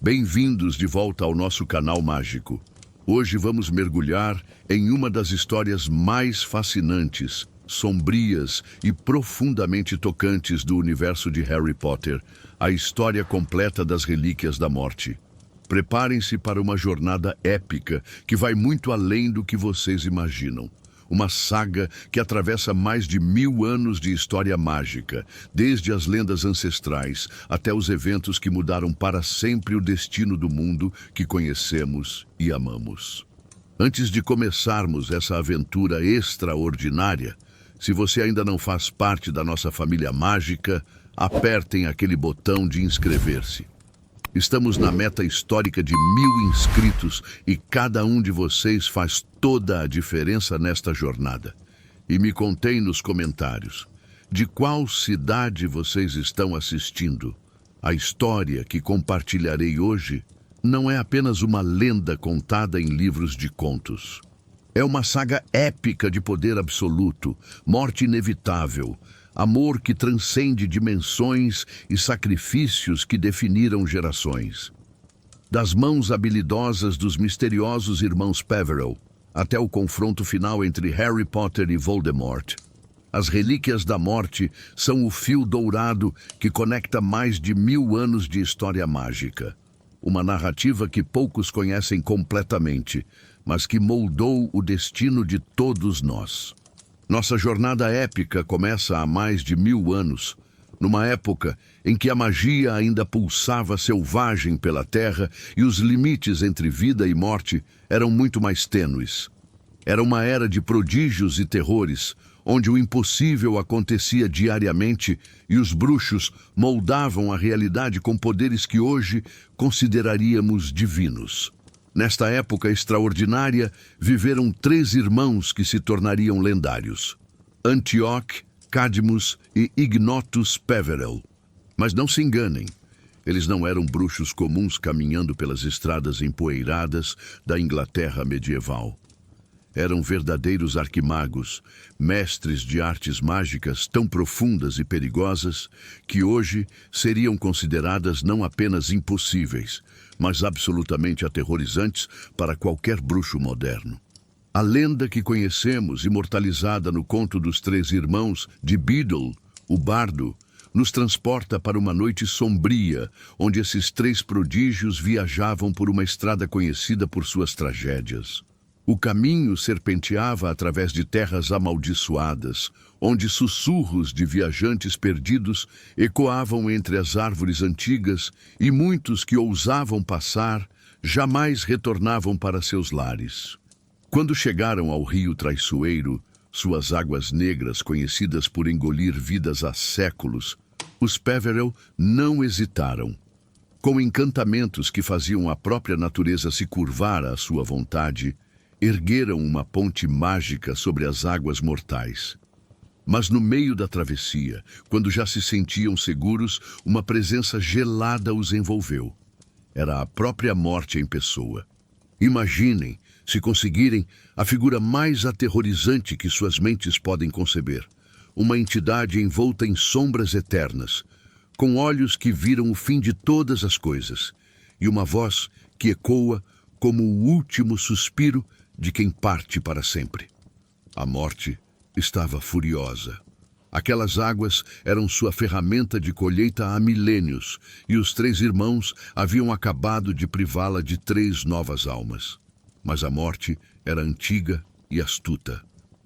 Bem-vindos de volta ao nosso canal mágico. Hoje vamos mergulhar em uma das histórias mais fascinantes, sombrias e profundamente tocantes do universo de Harry Potter, a história completa das Relíquias da Morte. Preparem-se para uma jornada épica que vai muito além do que vocês imaginam. Uma saga que atravessa mais de 1000 anos de história mágica, desde as lendas ancestrais até os eventos que mudaram para sempre o destino do mundo que conhecemos e amamos. Antes de começarmos essa aventura extraordinária, se você ainda não faz parte da nossa família mágica, apertem aquele botão de inscrever-se. Estamos na meta histórica de 1000 inscritos e cada um de vocês faz toda a diferença nesta jornada. E me contem nos comentários, de qual cidade vocês estão assistindo? A história que compartilharei hoje não é apenas uma lenda contada em livros de contos. É uma saga épica de poder absoluto, morte inevitável, amor que transcende dimensões e sacrifícios que definiram gerações. Das mãos habilidosas dos misteriosos irmãos Peverell, até o confronto final entre Harry Potter e Voldemort, as Relíquias da Morte são o fio dourado que conecta mais de 1000 anos de história mágica. Uma narrativa que poucos conhecem completamente, mas que moldou o destino de todos nós. Nossa jornada épica começa há mais de 1000 anos, numa época em que a magia ainda pulsava selvagem pela terra e os limites entre vida e morte eram muito mais tênues. Era uma era de prodígios e terrores, onde o impossível acontecia diariamente e os bruxos moldavam a realidade com poderes que hoje consideraríamos divinos. Nesta época extraordinária, viveram 3 irmãos que se tornariam lendários: Antioch, Cadmus e Ignotus Peverell. Mas não se enganem, eles não eram bruxos comuns caminhando pelas estradas empoeiradas da Inglaterra medieval. Eram verdadeiros arquimagos, mestres de artes mágicas tão profundas e perigosas que hoje seriam consideradas não apenas impossíveis, mas absolutamente aterrorizantes para qualquer bruxo moderno. A lenda que conhecemos, imortalizada no conto dos 3 irmãos de Beedle, o bardo, nos transporta para uma noite sombria, onde esses 3 prodígios viajavam por uma estrada conhecida por suas tragédias. O caminho serpenteava através de terras amaldiçoadas, onde sussurros de viajantes perdidos ecoavam entre as árvores antigas e muitos que ousavam passar jamais retornavam para seus lares. Quando chegaram ao rio traiçoeiro, suas águas negras conhecidas por engolir vidas há séculos, os Peverell não hesitaram. Com encantamentos que faziam a própria natureza se curvar à sua vontade, ergueram uma ponte mágica sobre as águas mortais. Mas no meio da travessia, quando já se sentiam seguros, uma presença gelada os envolveu. Era a própria morte em pessoa. Imaginem, se conseguirem, a figura mais aterrorizante que suas mentes podem conceber. Uma entidade envolta em sombras eternas, com olhos que viram o fim de todas as coisas, e uma voz que ecoa como o último suspiro de quem parte para sempre. A morte estava furiosa. Aquelas águas eram sua ferramenta de colheita há milênios, e os 3 irmãos haviam acabado de privá-la de 3 novas almas. Mas a morte era antiga e astuta.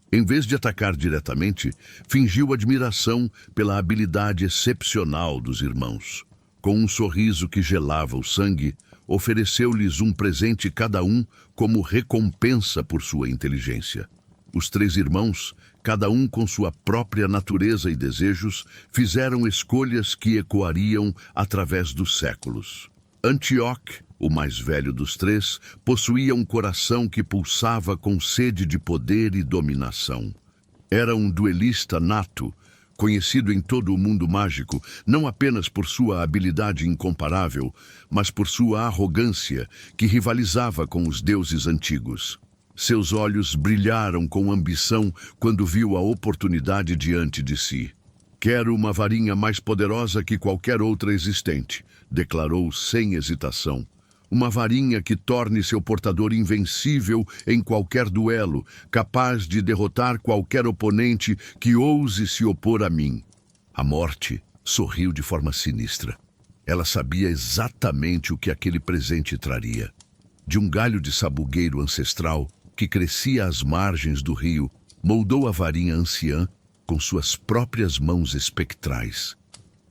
Em vez de atacar diretamente, fingiu admiração pela habilidade excepcional dos irmãos. Com um sorriso que gelava o sangue, ofereceu-lhes um presente cada um como recompensa por sua inteligência. Os 3 irmãos, cada um com sua própria natureza e desejos, fizeram escolhas que ecoariam através dos séculos. Antioch, o mais velho dos 3, possuía um coração que pulsava com sede de poder e dominação. Era um duelista nato, conhecido em todo o mundo mágico, não apenas por sua habilidade incomparável, mas por sua arrogância, que rivalizava com os deuses antigos. Seus olhos brilharam com ambição quando viu a oportunidade diante de si. Quero uma varinha mais poderosa que qualquer outra existente, declarou sem hesitação. Uma varinha que torne seu portador invencível em qualquer duelo, capaz de derrotar qualquer oponente que ouse se opor a mim. A morte sorriu de forma sinistra. Ela sabia exatamente o que aquele presente traria. De um galho de sabugueiro ancestral que crescia às margens do rio, moldou a varinha anciã com suas próprias mãos espectrais.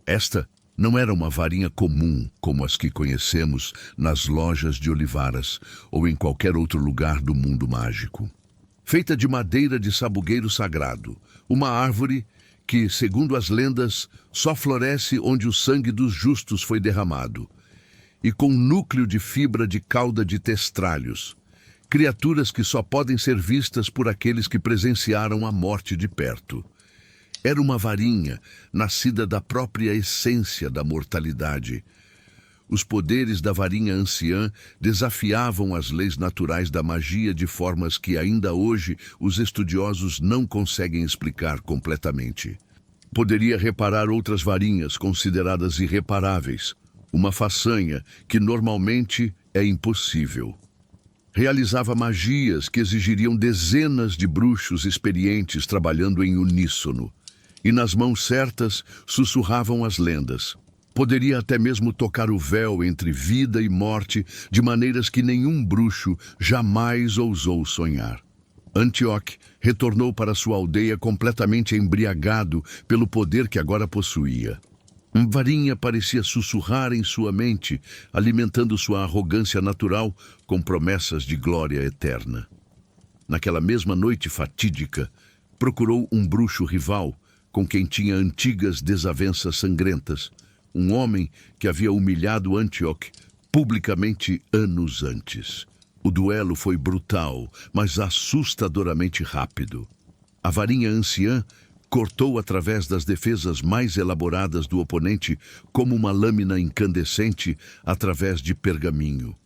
Esta não era uma varinha comum como as que conhecemos nas lojas de olivaras ou em qualquer outro lugar do mundo mágico. Feita de madeira de sabugueiro sagrado, uma árvore que, segundo as lendas, só floresce onde o sangue dos justos foi derramado, e com núcleo de fibra de cauda de testralhos, criaturas que só podem ser vistas por aqueles que presenciaram a morte de perto. Era uma varinha nascida da própria essência da mortalidade. Os poderes da varinha anciã desafiavam as leis naturais da magia de formas que ainda hoje os estudiosos não conseguem explicar completamente. Poderia reparar outras varinhas consideradas irreparáveis, uma façanha que normalmente é impossível. Realizava magias que exigiriam dezenas de bruxos experientes trabalhando em uníssono. E nas mãos certas sussurravam as lendas. Poderia até mesmo tocar o véu entre vida e morte de maneiras que nenhum bruxo jamais ousou sonhar. Antioch retornou para sua aldeia completamente embriagado pelo poder que agora possuía. Varinha parecia sussurrar em sua mente, alimentando sua arrogância natural com promessas de glória eterna. Naquela mesma noite fatídica, procurou um bruxo rival com quem tinha antigas desavenças sangrentas, um homem que havia humilhado Antioch publicamente anos antes. O duelo foi brutal, mas assustadoramente rápido. A varinha anciã cortou através das defesas mais elaboradas do oponente como uma lâmina incandescente através de pergaminho.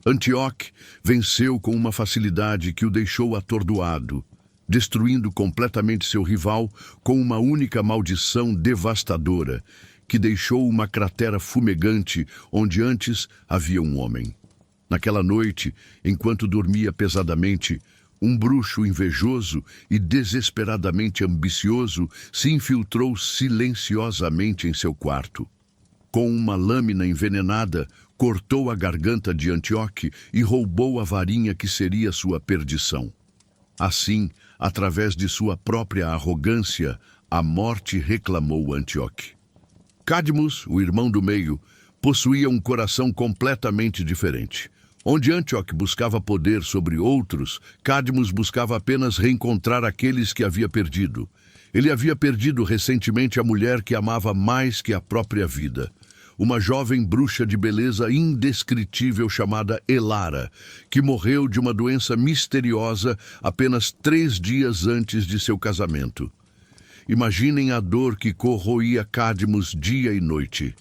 Antioch venceu com uma facilidade que o deixou atordoado, destruindo completamente seu rival com uma única maldição devastadora, que deixou uma cratera fumegante onde antes havia um homem. Naquela noite, enquanto dormia pesadamente, um bruxo invejoso e desesperadamente ambicioso se infiltrou silenciosamente em seu quarto. Com uma lâmina envenenada, cortou a garganta de Antioch e roubou a varinha que seria sua perdição. Assim, através de sua própria arrogância, a morte reclamou Antioch. Cadmus, o irmão do meio, possuía um coração completamente diferente. Onde Antioch buscava poder sobre outros, Cadmus buscava apenas reencontrar aqueles que havia perdido. Ele havia perdido recentemente a mulher que amava mais que a própria vida. Uma jovem bruxa de beleza indescritível chamada Elara, que morreu de uma doença misteriosa apenas 3 dias antes de seu casamento. Imaginem a dor que corroía Cadmus dia e noite.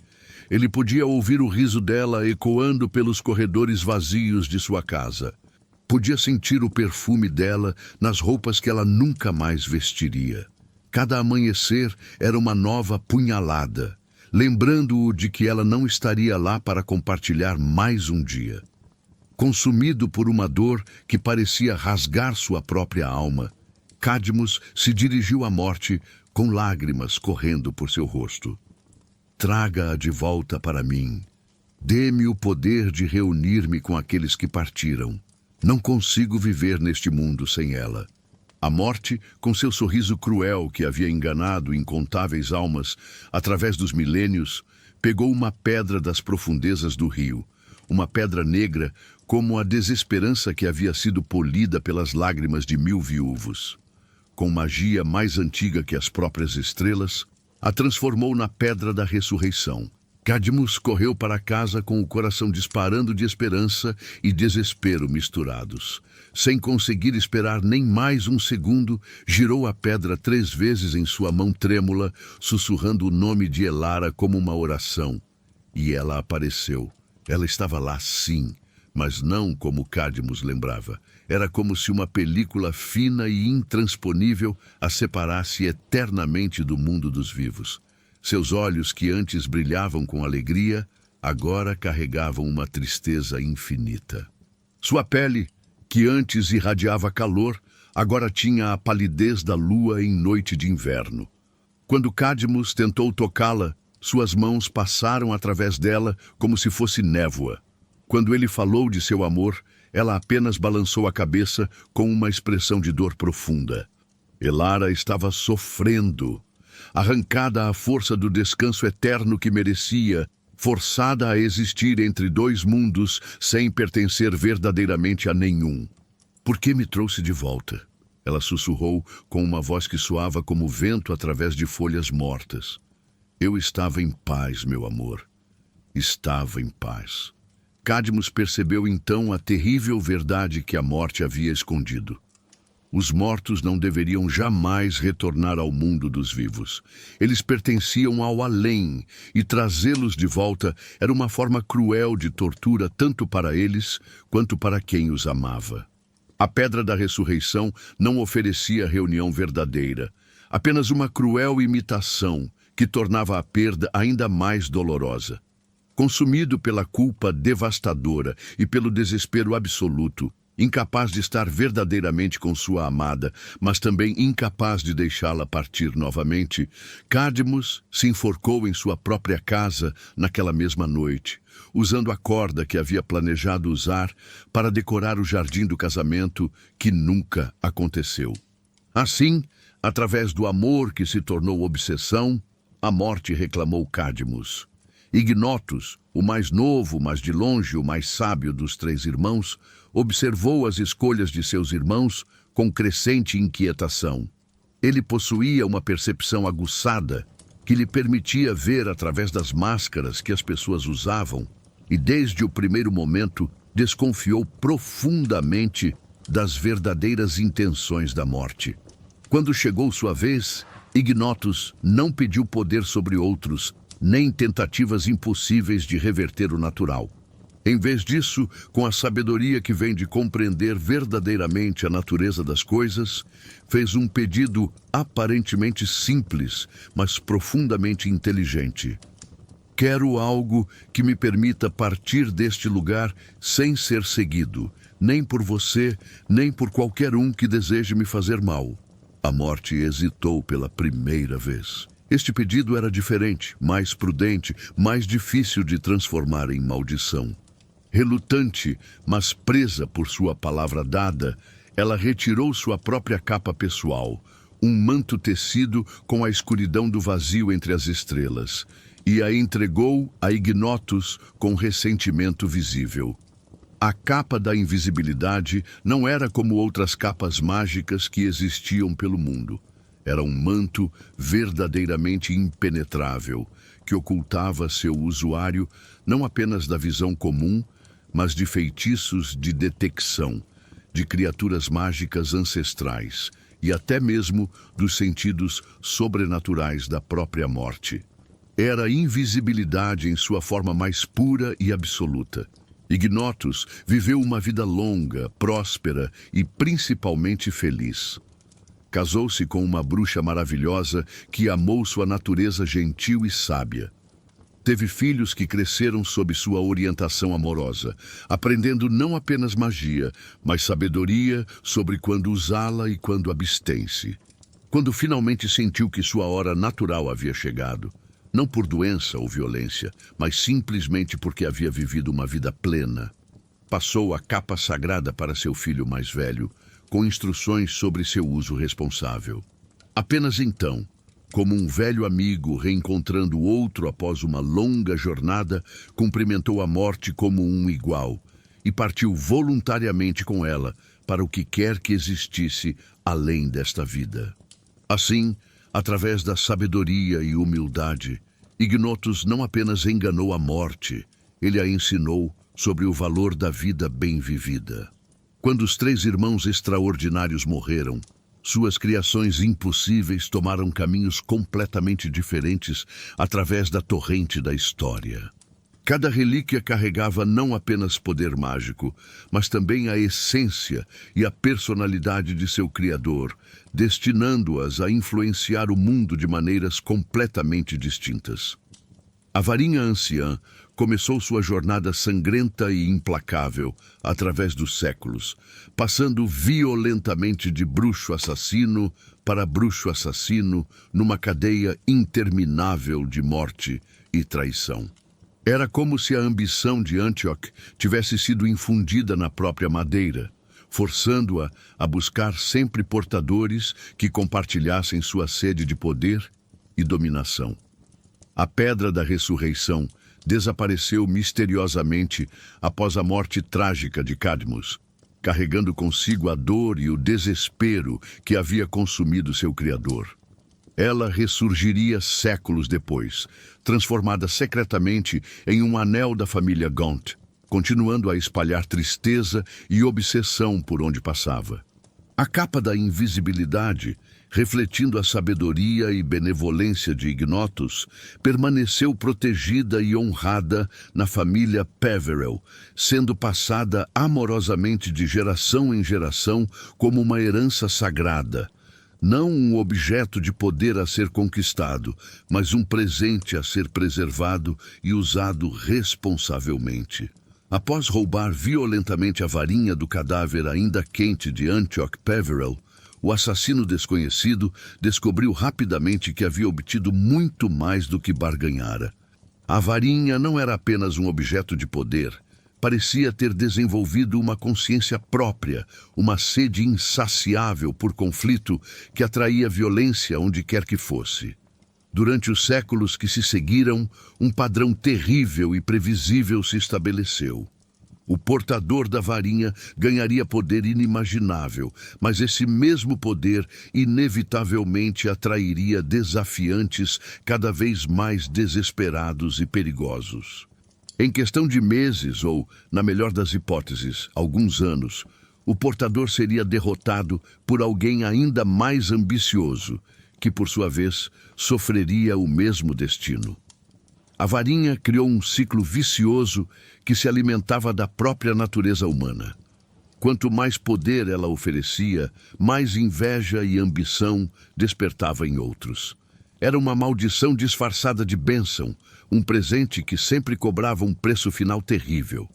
Ele podia ouvir o riso dela ecoando pelos corredores vazios de sua casa. Podia sentir o perfume dela nas roupas que ela nunca mais vestiria. Cada amanhecer era uma nova punhalada, lembrando-o de que ela não estaria lá para compartilhar mais um dia. Consumido por uma dor que parecia rasgar sua própria alma, Cadmus se dirigiu à morte com lágrimas correndo por seu rosto. Traga-a de volta para mim. Dê-me o poder de reunir-me com aqueles que partiram. Não consigo viver neste mundo sem ela. A morte, com seu sorriso cruel que havia enganado incontáveis almas através dos milênios, pegou uma pedra das profundezas do rio, uma pedra negra como a desesperança que havia sido polida pelas lágrimas de 1000 viúvos. Com magia mais antiga que as próprias estrelas, a transformou na pedra da ressurreição. Cadmus correu para casa com o coração disparando de esperança e desespero misturados. Sem conseguir esperar nem mais um segundo, girou a pedra 3 vezes em sua mão trêmula, sussurrando o nome de Elara como uma oração. E ela apareceu. Ela estava lá, sim, mas não como Cadmus lembrava. Era como se uma película fina e intransponível a separasse eternamente do mundo dos vivos. Seus olhos, que antes brilhavam com alegria, agora carregavam uma tristeza infinita. Sua pele, que antes irradiava calor, agora tinha a palidez da lua em noite de inverno. Quando Cadmus tentou tocá-la, suas mãos passaram através dela como se fosse névoa. Quando ele falou de seu amor, ela apenas balançou a cabeça com uma expressão de dor profunda. Elara estava sofrendo, arrancada à força do descanso eterno que merecia, forçada a existir entre dois mundos sem pertencer verdadeiramente a nenhum. "Por que me trouxe de volta?" Ela sussurrou com uma voz que soava como vento através de folhas mortas. "Eu estava em paz, meu amor. Estava em paz." Cadmus percebeu então a terrível verdade que a morte havia escondido. Os mortos não deveriam jamais retornar ao mundo dos vivos. Eles pertenciam ao além, e trazê-los de volta era uma forma cruel de tortura tanto para eles quanto para quem os amava. A Pedra da Ressurreição não oferecia reunião verdadeira, apenas uma cruel imitação que tornava a perda ainda mais dolorosa. Consumido pela culpa devastadora e pelo desespero absoluto, incapaz de estar verdadeiramente com sua amada, mas também incapaz de deixá-la partir novamente, Cadmus se enforcou em sua própria casa naquela mesma noite, usando a corda que havia planejado usar para decorar o jardim do casamento que nunca aconteceu. Assim, através do amor que se tornou obsessão, a morte reclamou Cadmus. Ignotus, o mais novo, mas de longe o mais sábio dos três irmãos, observou as escolhas de seus irmãos com crescente inquietação. Ele possuía uma percepção aguçada que lhe permitia ver através das máscaras que as pessoas usavam e, desde o primeiro momento, desconfiou profundamente das verdadeiras intenções da morte. Quando chegou sua vez, Ignotus não pediu poder sobre outros, nem tentativas impossíveis de reverter o natural. Em vez disso, com a sabedoria que vem de compreender verdadeiramente a natureza das coisas, fez um pedido aparentemente simples, mas profundamente inteligente. "Quero algo que me permita partir deste lugar sem ser seguido, nem por você, nem por qualquer um que deseje me fazer mal." A morte hesitou pela primeira vez. Este pedido era diferente, mais prudente, mais difícil de transformar em maldição. Relutante, mas presa por sua palavra dada, ela retirou sua própria capa pessoal, um manto tecido com a escuridão do vazio entre as estrelas, e a entregou a Ignotus com ressentimento visível. A capa da invisibilidade não era como outras capas mágicas que existiam pelo mundo. Era um manto verdadeiramente impenetrável, que ocultava seu usuário não apenas da visão comum, mas de feitiços de detecção, de criaturas mágicas ancestrais e até mesmo dos sentidos sobrenaturais da própria morte. Era a invisibilidade em sua forma mais pura e absoluta. Ignotus viveu uma vida longa, próspera e principalmente feliz. Casou-se com uma bruxa maravilhosa que amou sua natureza gentil e sábia. Teve filhos que cresceram sob sua orientação amorosa, aprendendo não apenas magia, mas sabedoria sobre quando usá-la e quando abstém-se. Quando finalmente sentiu que sua hora natural havia chegado, não por doença ou violência, mas simplesmente porque havia vivido uma vida plena, passou a capa sagrada para seu filho mais velho, com instruções sobre seu uso responsável. Apenas então, como um velho amigo reencontrando outro após uma longa jornada, cumprimentou a morte como um igual e partiu voluntariamente com ela para o que quer que existisse além desta vida. Assim, através da sabedoria e humildade, Ignotus não apenas enganou a morte, ele a ensinou sobre o valor da vida bem vivida. Quando os três irmãos extraordinários morreram, suas criações impossíveis tomaram caminhos completamente diferentes através da torrente da história. Cada relíquia carregava não apenas poder mágico, mas também a essência e a personalidade de seu criador, destinando-as a influenciar o mundo de maneiras completamente distintas. A varinha anciã começou sua jornada sangrenta e implacável através dos séculos, passando violentamente de bruxo assassino para bruxo assassino numa cadeia interminável de morte e traição. Era como se a ambição de Antioch tivesse sido infundida na própria madeira, forçando-a a buscar sempre portadores que compartilhassem sua sede de poder e dominação. A Pedra da Ressurreição desapareceu misteriosamente após a morte trágica de Cadmus, carregando consigo a dor e o desespero que havia consumido seu criador. Ela ressurgiria séculos depois, transformada secretamente em um anel da família Gaunt, continuando a espalhar tristeza e obsessão por onde passava. A capa da invisibilidade, refletindo a sabedoria e benevolência de Ignotus, permaneceu protegida e honrada na família Peverell, sendo passada amorosamente de geração em geração como uma herança sagrada. Não um objeto de poder a ser conquistado, mas um presente a ser preservado e usado responsavelmente. Após roubar violentamente a varinha do cadáver ainda quente de Antioch Peverell, o assassino desconhecido descobriu rapidamente que havia obtido muito mais do que barganhara. A varinha não era apenas um objeto de poder. Parecia ter desenvolvido uma consciência própria, uma sede insaciável por conflito que atraía violência onde quer que fosse. Durante os séculos que se seguiram, um padrão terrível e previsível se estabeleceu. O portador da varinha ganharia poder inimaginável, mas esse mesmo poder inevitavelmente atrairia desafiantes cada vez mais desesperados e perigosos. Em questão de meses ou, na melhor das hipóteses, alguns anos, o portador seria derrotado por alguém ainda mais ambicioso, que, por sua vez, sofreria o mesmo destino. A varinha criou um ciclo vicioso que se alimentava da própria natureza humana. Quanto mais poder ela oferecia, mais inveja e ambição despertava em outros. Era uma maldição disfarçada de bênção, um presente que sempre cobrava um preço final terrível.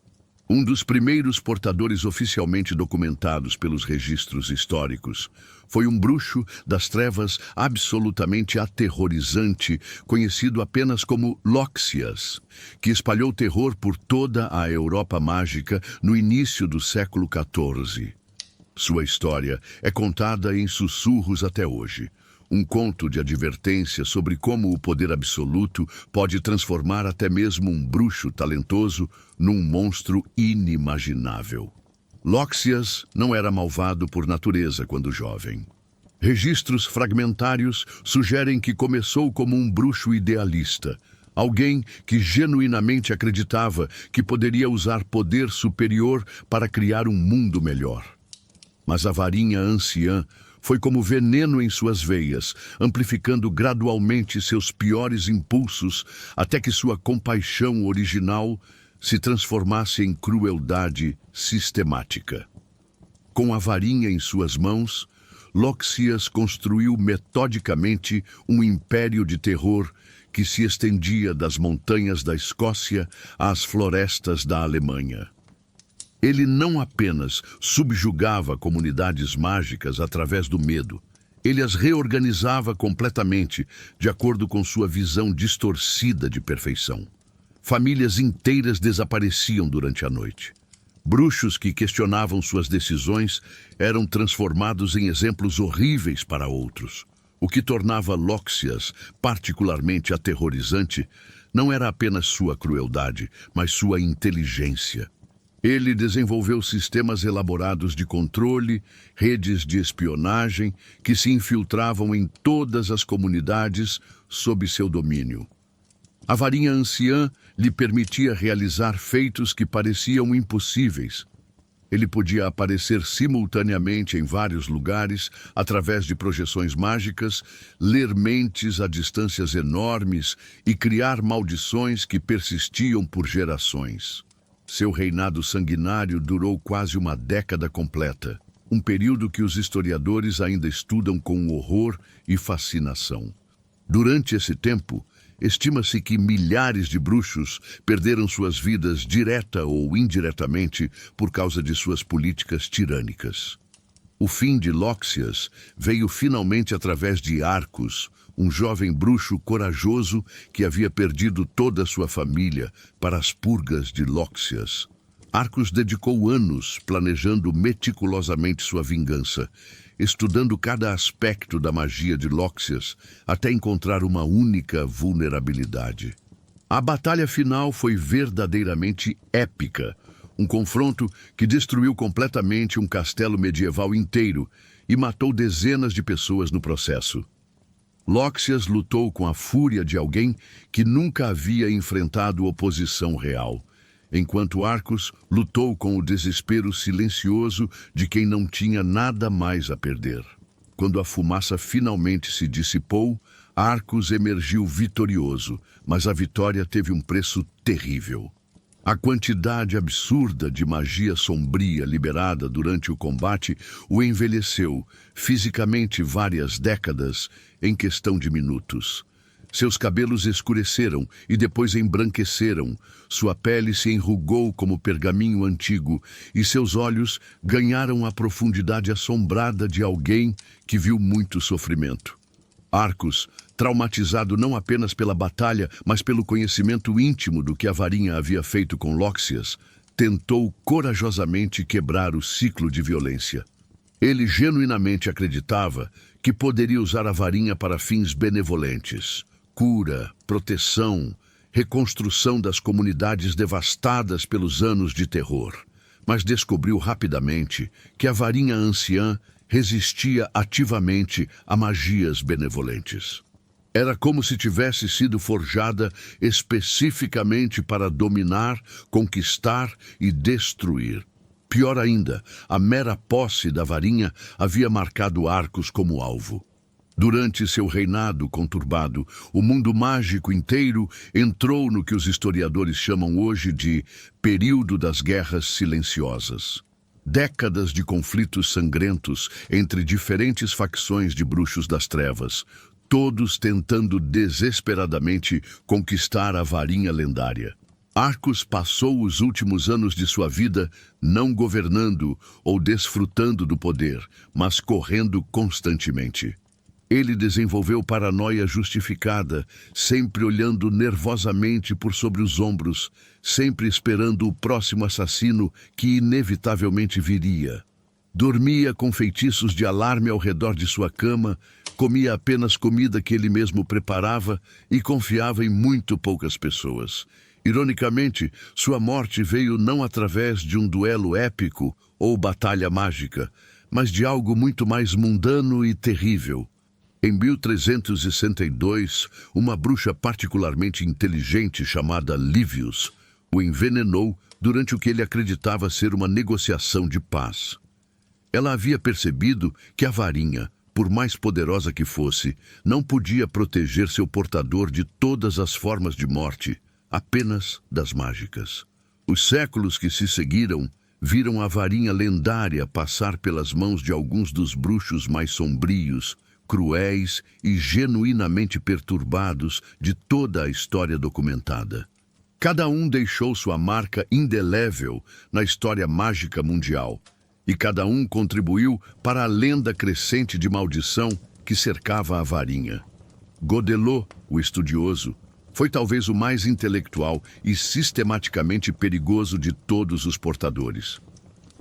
Um dos primeiros portadores oficialmente documentados pelos registros históricos foi um bruxo das trevas absolutamente aterrorizante, conhecido apenas como Loxias, que espalhou terror por toda a Europa mágica no início do século XIV. Sua história é contada em sussurros até hoje. Um conto de advertência sobre como o poder absoluto pode transformar até mesmo um bruxo talentoso num monstro inimaginável. Loxias não era malvado por natureza quando jovem. Registros fragmentários sugerem que começou como um bruxo idealista, alguém que genuinamente acreditava que poderia usar poder superior para criar um mundo melhor. Mas a varinha anciã foi como veneno em suas veias, amplificando gradualmente seus piores impulsos até que sua compaixão original se transformasse em crueldade sistemática. Com a varinha em suas mãos, Loxias construiu metodicamente um império de terror que se estendia das montanhas da Escócia às florestas da Alemanha. Ele não apenas subjugava comunidades mágicas através do medo, ele as reorganizava completamente de acordo com sua visão distorcida de perfeição. Famílias inteiras desapareciam durante a noite. Bruxos que questionavam suas decisões eram transformados em exemplos horríveis para outros. O que tornava Loxias particularmente aterrorizante não era apenas sua crueldade, mas sua inteligência. Ele desenvolveu sistemas elaborados de controle, redes de espionagem que se infiltravam em todas as comunidades sob seu domínio. A varinha anciã lhe permitia realizar feitos que pareciam impossíveis. Ele podia aparecer simultaneamente em vários lugares, através de projeções mágicas, ler mentes a distâncias enormes e criar maldições que persistiam por gerações. Seu reinado sanguinário durou quase uma década completa, um período que os historiadores ainda estudam com horror e fascinação. Durante esse tempo, estima-se que milhares de bruxos perderam suas vidas direta ou indiretamente por causa de suas políticas tirânicas. O fim de Lóxias veio finalmente através de Arcos, um jovem bruxo corajoso que havia perdido toda a sua família para as purgas de Lóxias. Arcos dedicou anos planejando meticulosamente sua vingança, estudando cada aspecto da magia de Lóxias até encontrar uma única vulnerabilidade. A batalha final foi verdadeiramente épica, um confronto que destruiu completamente um castelo medieval inteiro e matou dezenas de pessoas no processo. Lóxias lutou com a fúria de alguém que nunca havia enfrentado oposição real, enquanto Arcos lutou com o desespero silencioso de quem não tinha nada mais a perder. Quando a fumaça finalmente se dissipou, Arcos emergiu vitorioso, mas a vitória teve um preço terrível. A quantidade absurda de magia sombria liberada durante o combate o envelheceu, fisicamente várias décadas, em questão de minutos. Seus cabelos escureceram e depois embranqueceram, sua pele se enrugou como pergaminho antigo e seus olhos ganharam a profundidade assombrada de alguém que viu muito sofrimento. Arcos, traumatizado não apenas pela batalha, mas pelo conhecimento íntimo do que a varinha havia feito com Lóxias, tentou corajosamente quebrar o ciclo de violência. Ele genuinamente acreditava que poderia usar a varinha para fins benevolentes. Cura, proteção, reconstrução das comunidades devastadas pelos anos de terror. Mas descobriu rapidamente que a varinha anciã resistia ativamente a magias benevolentes. Era como se tivesse sido forjada especificamente para dominar, conquistar e destruir. Pior ainda, a mera posse da varinha havia marcado Arcos como alvo. Durante seu reinado conturbado, o mundo mágico inteiro entrou no que os historiadores chamam hoje de período das guerras silenciosas. Décadas de conflitos sangrentos entre diferentes facções de bruxos das trevas, todos tentando desesperadamente conquistar a varinha lendária. Arcos passou os últimos anos de sua vida não governando ou desfrutando do poder, mas correndo constantemente. Ele desenvolveu paranoia justificada, sempre olhando nervosamente por sobre os ombros, sempre esperando o próximo assassino que inevitavelmente viria. Dormia com feitiços de alarme ao redor de sua cama, comia apenas comida que ele mesmo preparava e confiava em muito poucas pessoas. Ironicamente, sua morte veio não através de um duelo épico ou batalha mágica, mas de algo muito mais mundano e terrível. Em 1362, uma bruxa particularmente inteligente chamada Livius o envenenou durante o que ele acreditava ser uma negociação de paz. Ela havia percebido que a varinha, por mais poderosa que fosse, não podia proteger seu portador de todas as formas de morte, apenas das mágicas. Os séculos que se seguiram viram a varinha lendária passar pelas mãos de alguns dos bruxos mais sombrios, cruéis e genuinamente perturbados de toda a história documentada. Cada um deixou sua marca indelével na história mágica mundial, e cada um contribuiu para a lenda crescente de maldição que cercava a varinha. Godelot, o estudioso, foi talvez o mais intelectual e sistematicamente perigoso de todos os portadores.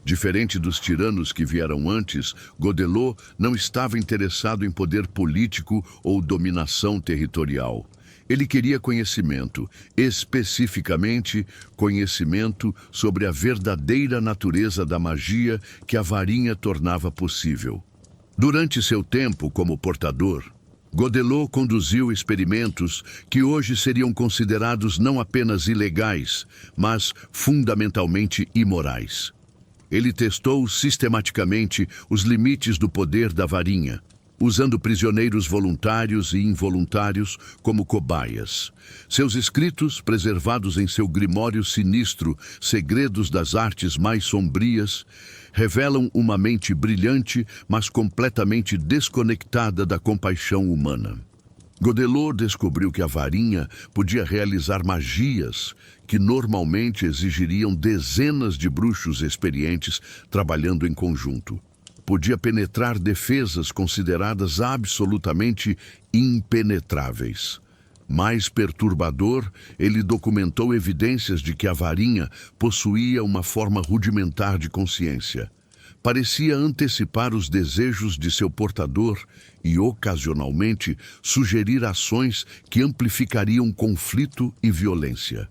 Diferente dos tiranos que vieram antes, Godelot não estava interessado em poder político ou dominação territorial. Ele queria conhecimento, especificamente conhecimento sobre a verdadeira natureza da magia que a varinha tornava possível. Durante seu tempo como portador, Godelot conduziu experimentos que hoje seriam considerados não apenas ilegais, mas fundamentalmente imorais. Ele testou sistematicamente os limites do poder da varinha, usando prisioneiros voluntários e involuntários como cobaias. Seus escritos, preservados em seu grimório sinistro, Segredos das Artes Mais Sombrias, revelam uma mente brilhante, mas completamente desconectada da compaixão humana. Godelot descobriu que a varinha podia realizar magias que normalmente exigiriam dezenas de bruxos experientes trabalhando em conjunto. Podia penetrar defesas consideradas absolutamente impenetráveis. Mais perturbador, ele documentou evidências de que a varinha possuía uma forma rudimentar de consciência. Parecia antecipar os desejos de seu portador e, ocasionalmente, sugerir ações que amplificariam conflito e violência.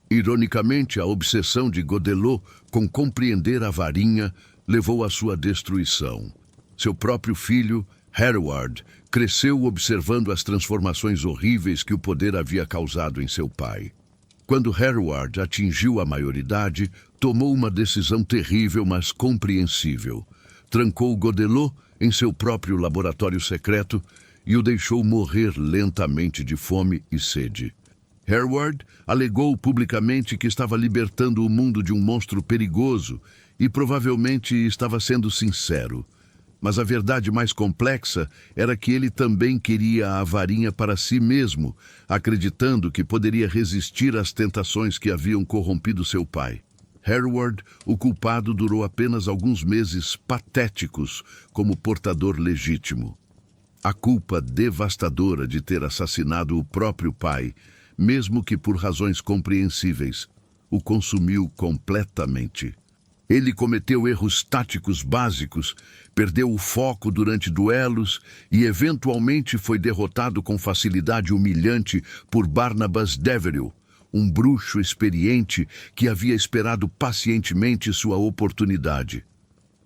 Ironicamente, a obsessão de Godelot com compreender a varinha levou à sua destruição. Seu próprio filho, Hereward, cresceu observando as transformações horríveis que o poder havia causado em seu pai. Quando Hereward atingiu a maioridade, tomou uma decisão terrível, mas compreensível. Trancou Godelot em seu próprio laboratório secreto e o deixou morrer lentamente de fome e sede. Hereward alegou publicamente que estava libertando o mundo de um monstro perigoso e provavelmente estava sendo sincero. Mas a verdade mais complexa era que ele também queria a varinha para si mesmo, acreditando que poderia resistir às tentações que haviam corrompido seu pai. Hereward, o culpado, durou apenas alguns meses patéticos como portador legítimo. A culpa devastadora de ter assassinado o próprio pai, mesmo que por razões compreensíveis, o consumiu completamente. Ele cometeu erros táticos básicos, perdeu o foco durante duelos e eventualmente foi derrotado com facilidade humilhante por Barnabas Deveril, um bruxo experiente que havia esperado pacientemente sua oportunidade.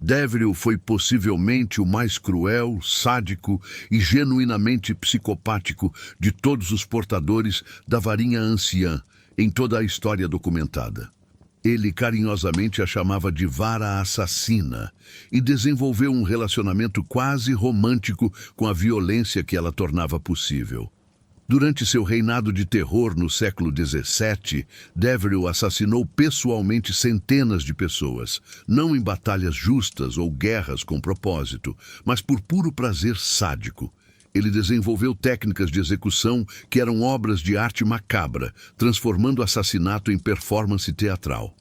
Deveril foi possivelmente o mais cruel, sádico e genuinamente psicopático de todos os portadores da varinha anciã em toda a história documentada. Ele carinhosamente a chamava de vara assassina e desenvolveu um relacionamento quase romântico com a violência que ela tornava possível. Durante seu reinado de terror no século XVII, Deveril assassinou pessoalmente centenas de pessoas, não em batalhas justas ou guerras com propósito, mas por puro prazer sádico. Ele desenvolveu técnicas de execução que eram obras de arte macabra, transformando o assassinato em performance teatral.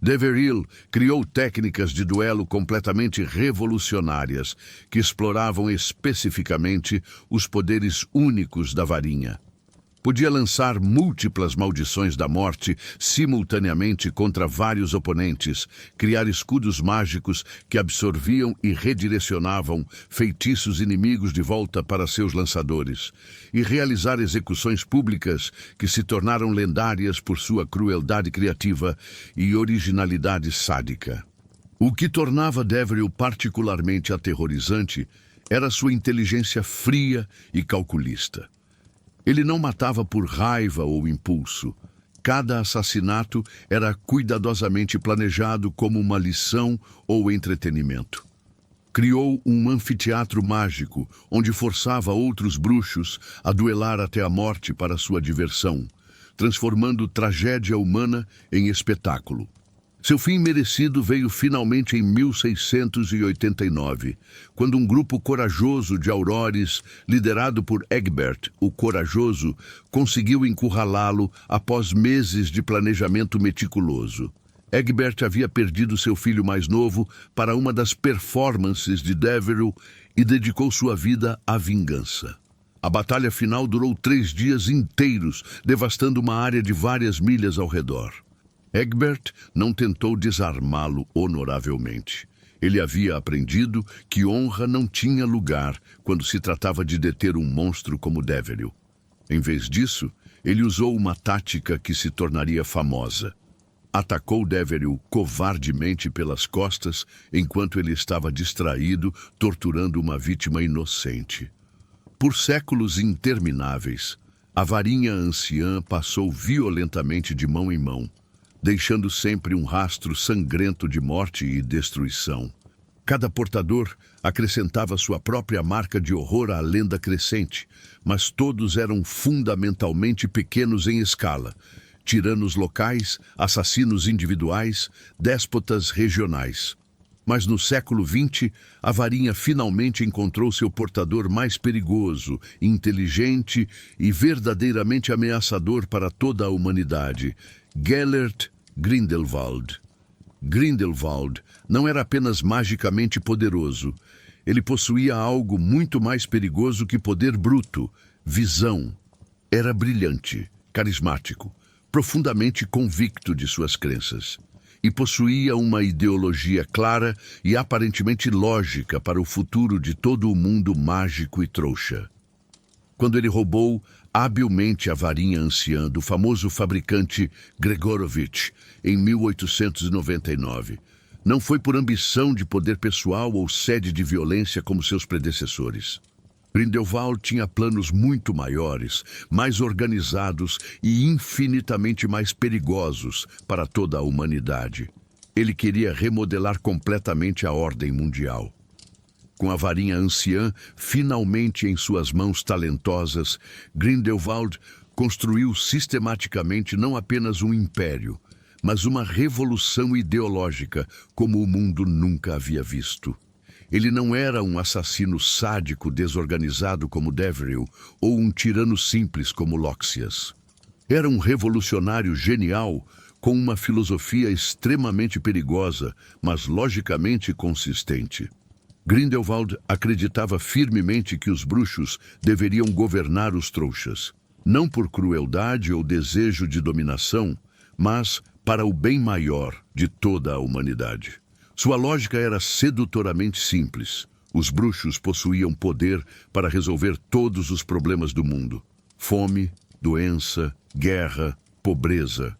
Deveril criou técnicas de duelo completamente revolucionárias, que exploravam especificamente os poderes únicos da varinha. Podia lançar múltiplas maldições da morte simultaneamente contra vários oponentes, criar escudos mágicos que absorviam e redirecionavam feitiços inimigos de volta para seus lançadores, e realizar execuções públicas que se tornaram lendárias por sua crueldade criativa e originalidade sádica. O que tornava Deveril particularmente aterrorizante era sua inteligência fria e calculista. Ele não matava por raiva ou impulso. Cada assassinato era cuidadosamente planejado como uma lição ou entretenimento. Criou um anfiteatro mágico, onde forçava outros bruxos a duelar até a morte para sua diversão, transformando tragédia humana em espetáculo. Seu fim merecido veio finalmente em 1689, quando um grupo corajoso de aurores, liderado por Egbert, o Corajoso, conseguiu encurralá-lo após meses de planejamento meticuloso. Egbert havia perdido seu filho mais novo para uma das performances de Deveril e dedicou sua vida à vingança. A batalha final durou 3 dias inteiros, devastando uma área de várias milhas ao redor. Egbert não tentou desarmá-lo honoravelmente. Ele havia aprendido que honra não tinha lugar quando se tratava de deter um monstro como Deveril. Em vez disso, ele usou uma tática que se tornaria famosa. Atacou Deveril covardemente pelas costas enquanto ele estava distraído, torturando uma vítima inocente. Por séculos intermináveis, a varinha anciã passou violentamente de mão em mão. deixando sempre um rastro sangrento de morte e destruição. Cada portador acrescentava sua própria marca de horror à lenda crescente, mas todos eram fundamentalmente pequenos em escala. Tiranos locais, assassinos individuais, déspotas regionais. Mas no século XX, a varinha finalmente encontrou seu portador mais perigoso, inteligente e verdadeiramente ameaçador para toda a humanidade, Gellert Grindelwald. Grindelwald não era apenas magicamente poderoso. Ele possuía algo muito mais perigoso que poder bruto, visão. Era brilhante, carismático, profundamente convicto de suas crenças. E possuía uma ideologia clara e aparentemente lógica para o futuro de todo o mundo mágico e trouxa. Quando ele roubou habilmente a varinha anciã do famoso fabricante Gregorovitch em 1899, não foi por ambição de poder pessoal ou sede de violência como seus predecessores. Grindelwald tinha planos muito maiores, mais organizados e infinitamente mais perigosos para toda a humanidade. Ele queria remodelar completamente a ordem mundial. Com a varinha anciã finalmente em suas mãos talentosas, Grindelwald construiu sistematicamente não apenas um império, mas uma revolução ideológica como o mundo nunca havia visto. Ele não era um assassino sádico desorganizado como Deveril ou um tirano simples como Loxias. Era um revolucionário genial com uma filosofia extremamente perigosa, mas logicamente consistente. Grindelwald acreditava firmemente que os bruxos deveriam governar os trouxas, não por crueldade ou desejo de dominação, mas para o bem maior de toda a humanidade. Sua lógica era sedutoramente simples. Os bruxos possuíam poder para resolver todos os problemas do mundo. Fome, doença, guerra, pobreza.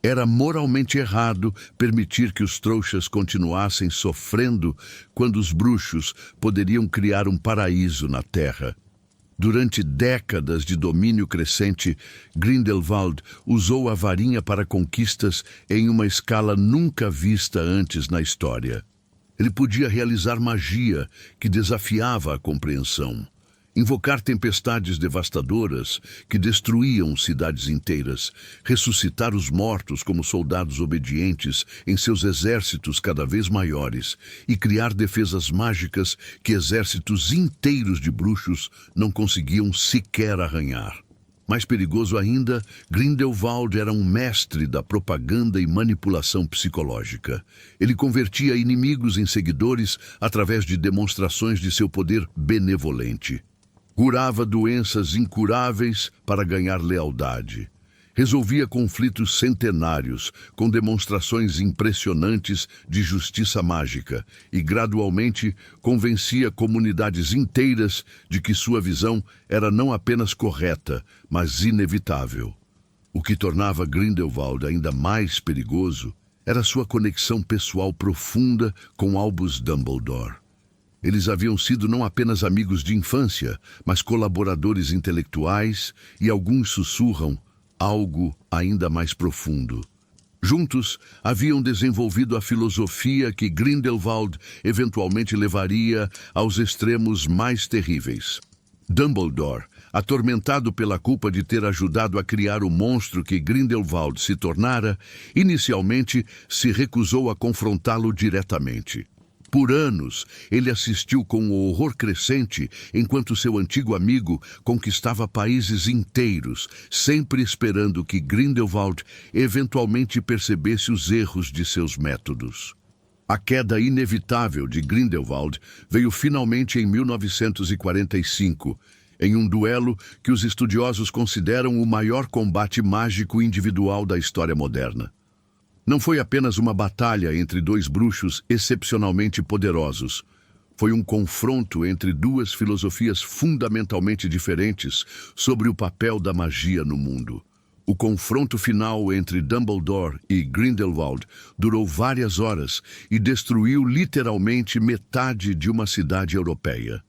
Era moralmente errado permitir que os trouxas continuassem sofrendo quando os bruxos poderiam criar um paraíso na Terra. Durante décadas de domínio crescente, Grindelwald usou a varinha para conquistas em uma escala nunca vista antes na história. Ele podia realizar magia que desafiava a compreensão, invocar tempestades devastadoras que destruíam cidades inteiras, ressuscitar os mortos como soldados obedientes em seus exércitos cada vez maiores e criar defesas mágicas que exércitos inteiros de bruxos não conseguiam sequer arranhar. Mais perigoso ainda, Grindelwald era um mestre da propaganda e manipulação psicológica. Ele convertia inimigos em seguidores através de demonstrações de seu poder benevolente. Curava doenças incuráveis para ganhar lealdade. Resolvia conflitos centenários com demonstrações impressionantes de justiça mágica e, gradualmente, convencia comunidades inteiras de que sua visão era não apenas correta, mas inevitável. O que tornava Grindelwald ainda mais perigoso era sua conexão pessoal profunda com Albus Dumbledore. Eles haviam sido não apenas amigos de infância, mas colaboradores intelectuais e alguns sussurram algo ainda mais profundo. Juntos, haviam desenvolvido a filosofia que Grindelwald eventualmente levaria aos extremos mais terríveis. Dumbledore, atormentado pela culpa de ter ajudado a criar o monstro que Grindelwald se tornara, inicialmente se recusou a confrontá-lo diretamente. Por anos, ele assistiu com o horror crescente enquanto seu antigo amigo conquistava países inteiros, sempre esperando que Grindelwald eventualmente percebesse os erros de seus métodos. A queda inevitável de Grindelwald veio finalmente em 1945, em um duelo que os estudiosos consideram o maior combate mágico individual da história moderna. Não foi apenas uma batalha entre dois bruxos excepcionalmente poderosos. Foi um confronto entre duas filosofias fundamentalmente diferentes sobre o papel da magia no mundo. O confronto final entre Dumbledore e Grindelwald durou várias horas e destruiu literalmente metade de uma cidade europeia.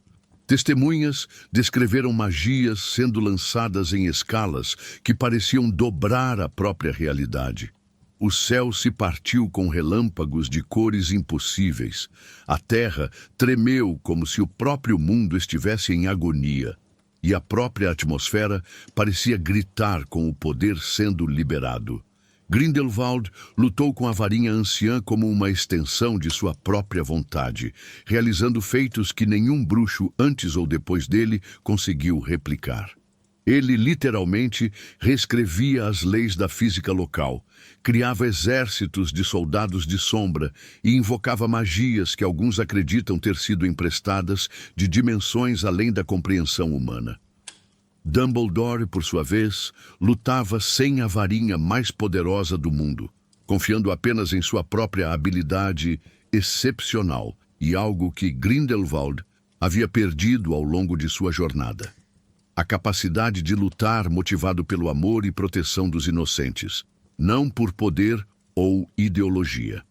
Testemunhas descreveram magias sendo lançadas em escalas que pareciam dobrar a própria realidade. O céu se partiu com relâmpagos de cores impossíveis. A terra tremeu como se o próprio mundo estivesse em agonia. E a própria atmosfera parecia gritar com o poder sendo liberado. Grindelwald lutou com a varinha anciã como uma extensão de sua própria vontade, realizando feitos que nenhum bruxo antes ou depois dele conseguiu replicar. Ele literalmente reescrevia as leis da física local, criava exércitos de soldados de sombra e invocava magias que alguns acreditam ter sido emprestadas de dimensões além da compreensão humana. Dumbledore, por sua vez, lutava sem a varinha mais poderosa do mundo, confiando apenas em sua própria habilidade excepcional e algo que Grindelwald havia perdido ao longo de sua jornada. A capacidade de lutar motivado pelo amor e proteção dos inocentes, não por poder ou ideologia.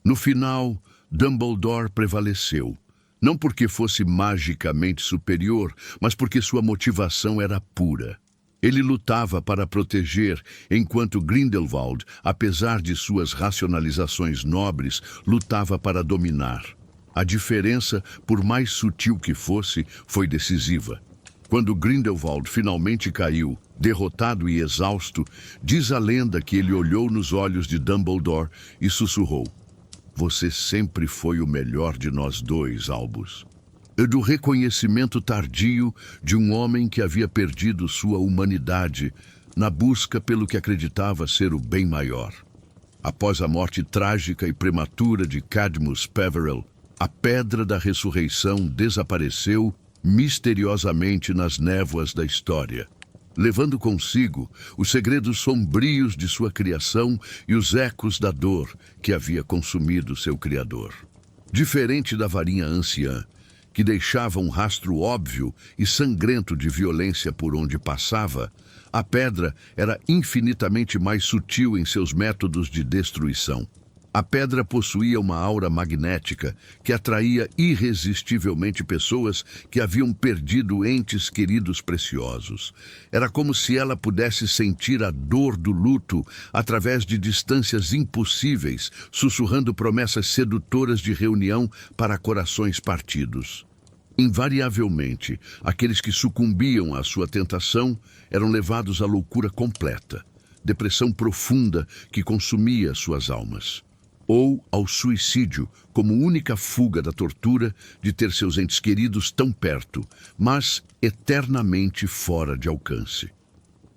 No final, Dumbledore prevaleceu. Não porque fosse magicamente superior, mas porque sua motivação era pura. Ele lutava para proteger, enquanto Grindelwald, apesar de suas racionalizações nobres, lutava para dominar. A diferença, por mais sutil que fosse, foi decisiva. Quando Grindelwald finalmente caiu, derrotado e exausto, diz a lenda que ele olhou nos olhos de Dumbledore e sussurrou: "Você sempre foi o melhor de nós dois, Albus." E do reconhecimento tardio de um homem que havia perdido sua humanidade na busca pelo que acreditava ser o bem maior. Após a morte trágica e prematura de Cadmus Peverell, a Pedra da Ressurreição desapareceu misteriosamente nas névoas da história, levando consigo os segredos sombrios de sua criação e os ecos da dor que havia consumido seu criador. Diferente da varinha anciã, que deixava um rastro óbvio e sangrento de violência por onde passava, a pedra era infinitamente mais sutil em seus métodos de destruição. A pedra possuía uma aura magnética que atraía irresistivelmente pessoas que haviam perdido entes queridos preciosos. Era como se ela pudesse sentir a dor do luto através de distâncias impossíveis, sussurrando promessas sedutoras de reunião para corações partidos. Invariavelmente, aqueles que sucumbiam à sua tentação eram levados à loucura completa, depressão profunda que consumia suas almas, ou ao suicídio como única fuga da tortura de ter seus entes queridos tão perto, mas eternamente fora de alcance.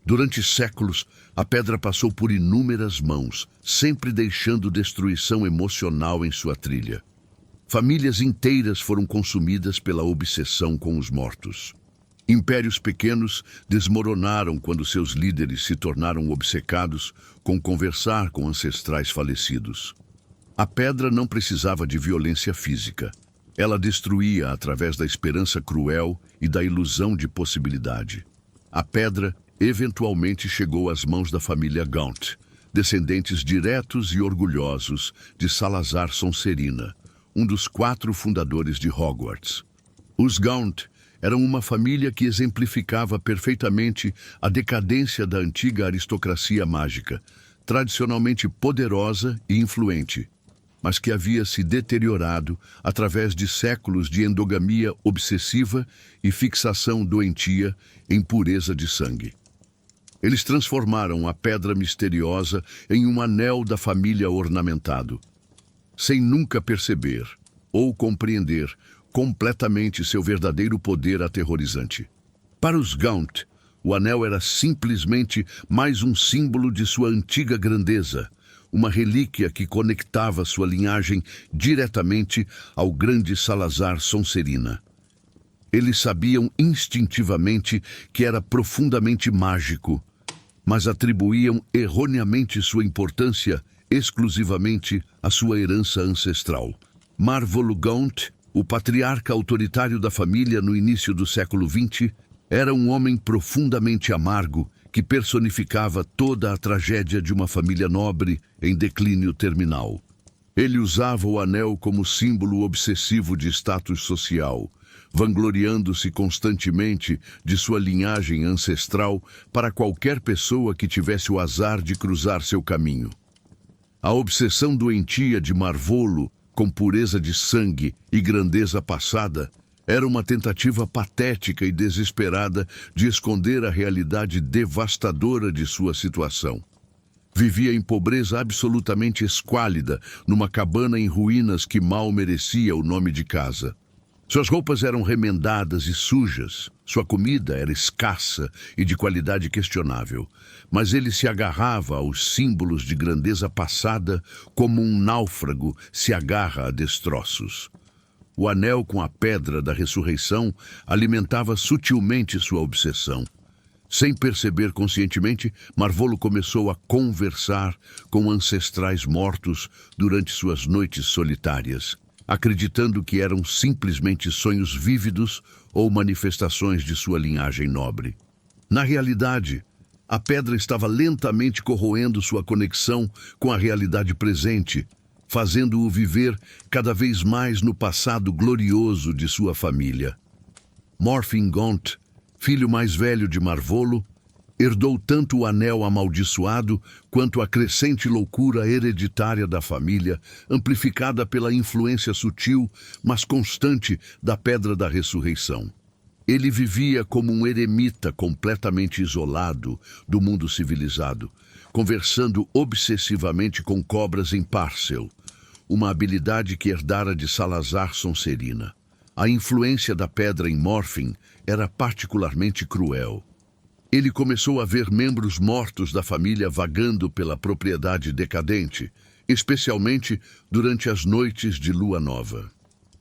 Durante séculos, a pedra passou por inúmeras mãos, sempre deixando destruição emocional em sua trilha. Famílias inteiras foram consumidas pela obsessão com os mortos. Impérios pequenos desmoronaram quando seus líderes se tornaram obcecados com conversar com ancestrais falecidos. A pedra não precisava de violência física. Ela destruía através da esperança cruel e da ilusão de possibilidade. A pedra eventualmente chegou às mãos da família Gaunt, descendentes diretos e orgulhosos de Salazar Sonserina, um dos 4 fundadores de Hogwarts. Os Gaunt eram uma família que exemplificava perfeitamente a decadência da antiga aristocracia mágica, tradicionalmente poderosa e influente, mas que havia se deteriorado através de séculos de endogamia obsessiva e fixação doentia em pureza de sangue. Eles transformaram a pedra misteriosa em um anel da família ornamentado, sem nunca perceber ou compreender completamente seu verdadeiro poder aterrorizante. Para os Gaunt, o anel era simplesmente mais um símbolo de sua antiga grandeza, uma relíquia que conectava sua linhagem diretamente ao grande Salazar Sonserina. Eles sabiam instintivamente que era profundamente mágico, mas atribuíam erroneamente sua importância exclusivamente à sua herança ancestral. Marvolo Gaunt, o patriarca autoritário da família no início do século XX, era um homem profundamente amargo que personificava toda a tragédia de uma família nobre em declínio terminal. Ele usava o anel como símbolo obsessivo de status social, vangloriando-se constantemente de sua linhagem ancestral para qualquer pessoa que tivesse o azar de cruzar seu caminho. A obsessão doentia de Marvolo, com pureza de sangue e grandeza passada, era uma tentativa patética e desesperada de esconder a realidade devastadora de sua situação. Vivia em pobreza absolutamente esquálida, numa cabana em ruínas que mal merecia o nome de casa. Suas roupas eram remendadas e sujas, sua comida era escassa e de qualidade questionável, mas ele se agarrava aos símbolos de grandeza passada como um náufrago se agarra a destroços. O anel com a pedra da ressurreição alimentava sutilmente sua obsessão. Sem perceber conscientemente, Marvolo começou a conversar com ancestrais mortos durante suas noites solitárias, acreditando que eram simplesmente sonhos vívidos ou manifestações de sua linhagem nobre. Na realidade, a pedra estava lentamente corroendo sua conexão com a realidade presente, fazendo-o viver cada vez mais no passado glorioso de sua família. Morfinn Gaunt, filho mais velho de Marvolo, herdou tanto o anel amaldiçoado quanto a crescente loucura hereditária da família, amplificada pela influência sutil, mas constante da Pedra da Ressurreição. Ele vivia como um eremita completamente isolado do mundo civilizado, conversando obsessivamente com cobras em Parcel, uma habilidade que herdara de Salazar Sonserina. A influência da pedra em Morfinn era particularmente cruel. Ele começou a ver membros mortos da família vagando pela propriedade decadente, especialmente durante as noites de lua nova.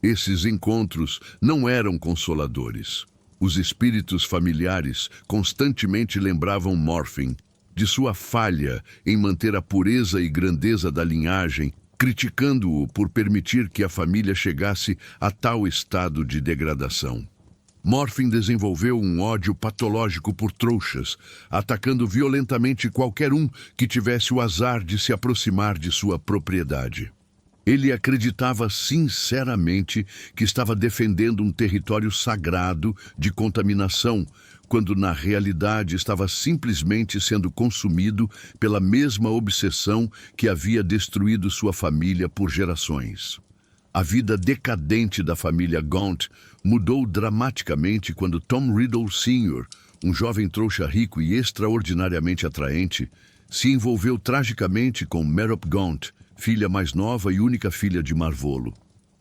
Esses encontros não eram consoladores. Os espíritos familiares constantemente lembravam Morfinn de sua falha em manter a pureza e grandeza da linhagem, criticando-o por permitir que a família chegasse a tal estado de degradação. Morfinn desenvolveu um ódio patológico por trouxas, atacando violentamente qualquer um que tivesse o azar de se aproximar de sua propriedade. Ele acreditava sinceramente que estava defendendo um território sagrado de contaminação, quando na realidade estava simplesmente sendo consumido pela mesma obsessão que havia destruído sua família por gerações. A vida decadente da família Gaunt mudou dramaticamente quando Tom Riddle Sr., um jovem trouxa rico e extraordinariamente atraente, se envolveu tragicamente com Merop Gaunt, filha mais nova e única filha de Marvolo.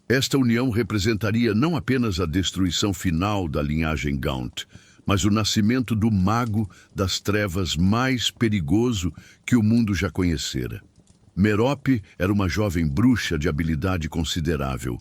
Esta união representaria não apenas a destruição final da linhagem Gaunt, mas o nascimento do mago das trevas mais perigoso que o mundo já conhecera. Merop era uma jovem bruxa de habilidade considerável,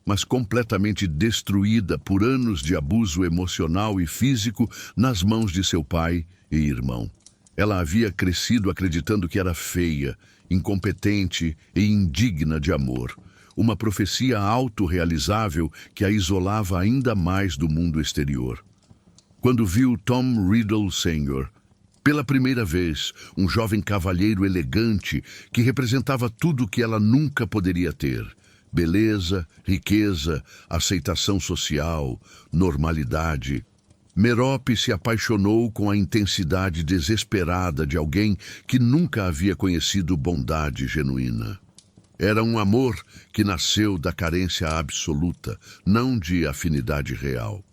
mas completamente destruída por anos de abuso emocional e físico nas mãos de seu pai e irmão. Ela havia crescido acreditando que era feia, incompetente e indigna de amor, uma profecia autorrealizável que a isolava ainda mais do mundo exterior. Quando viu Tom Riddle Sr., pela primeira vez, um jovem cavalheiro elegante que representava tudo o que ela nunca poderia ter: beleza, riqueza, aceitação social, normalidade. Merop se apaixonou com a intensidade desesperada de alguém que nunca havia conhecido bondade genuína. Era um amor que nasceu da carência absoluta, não de afinidade real.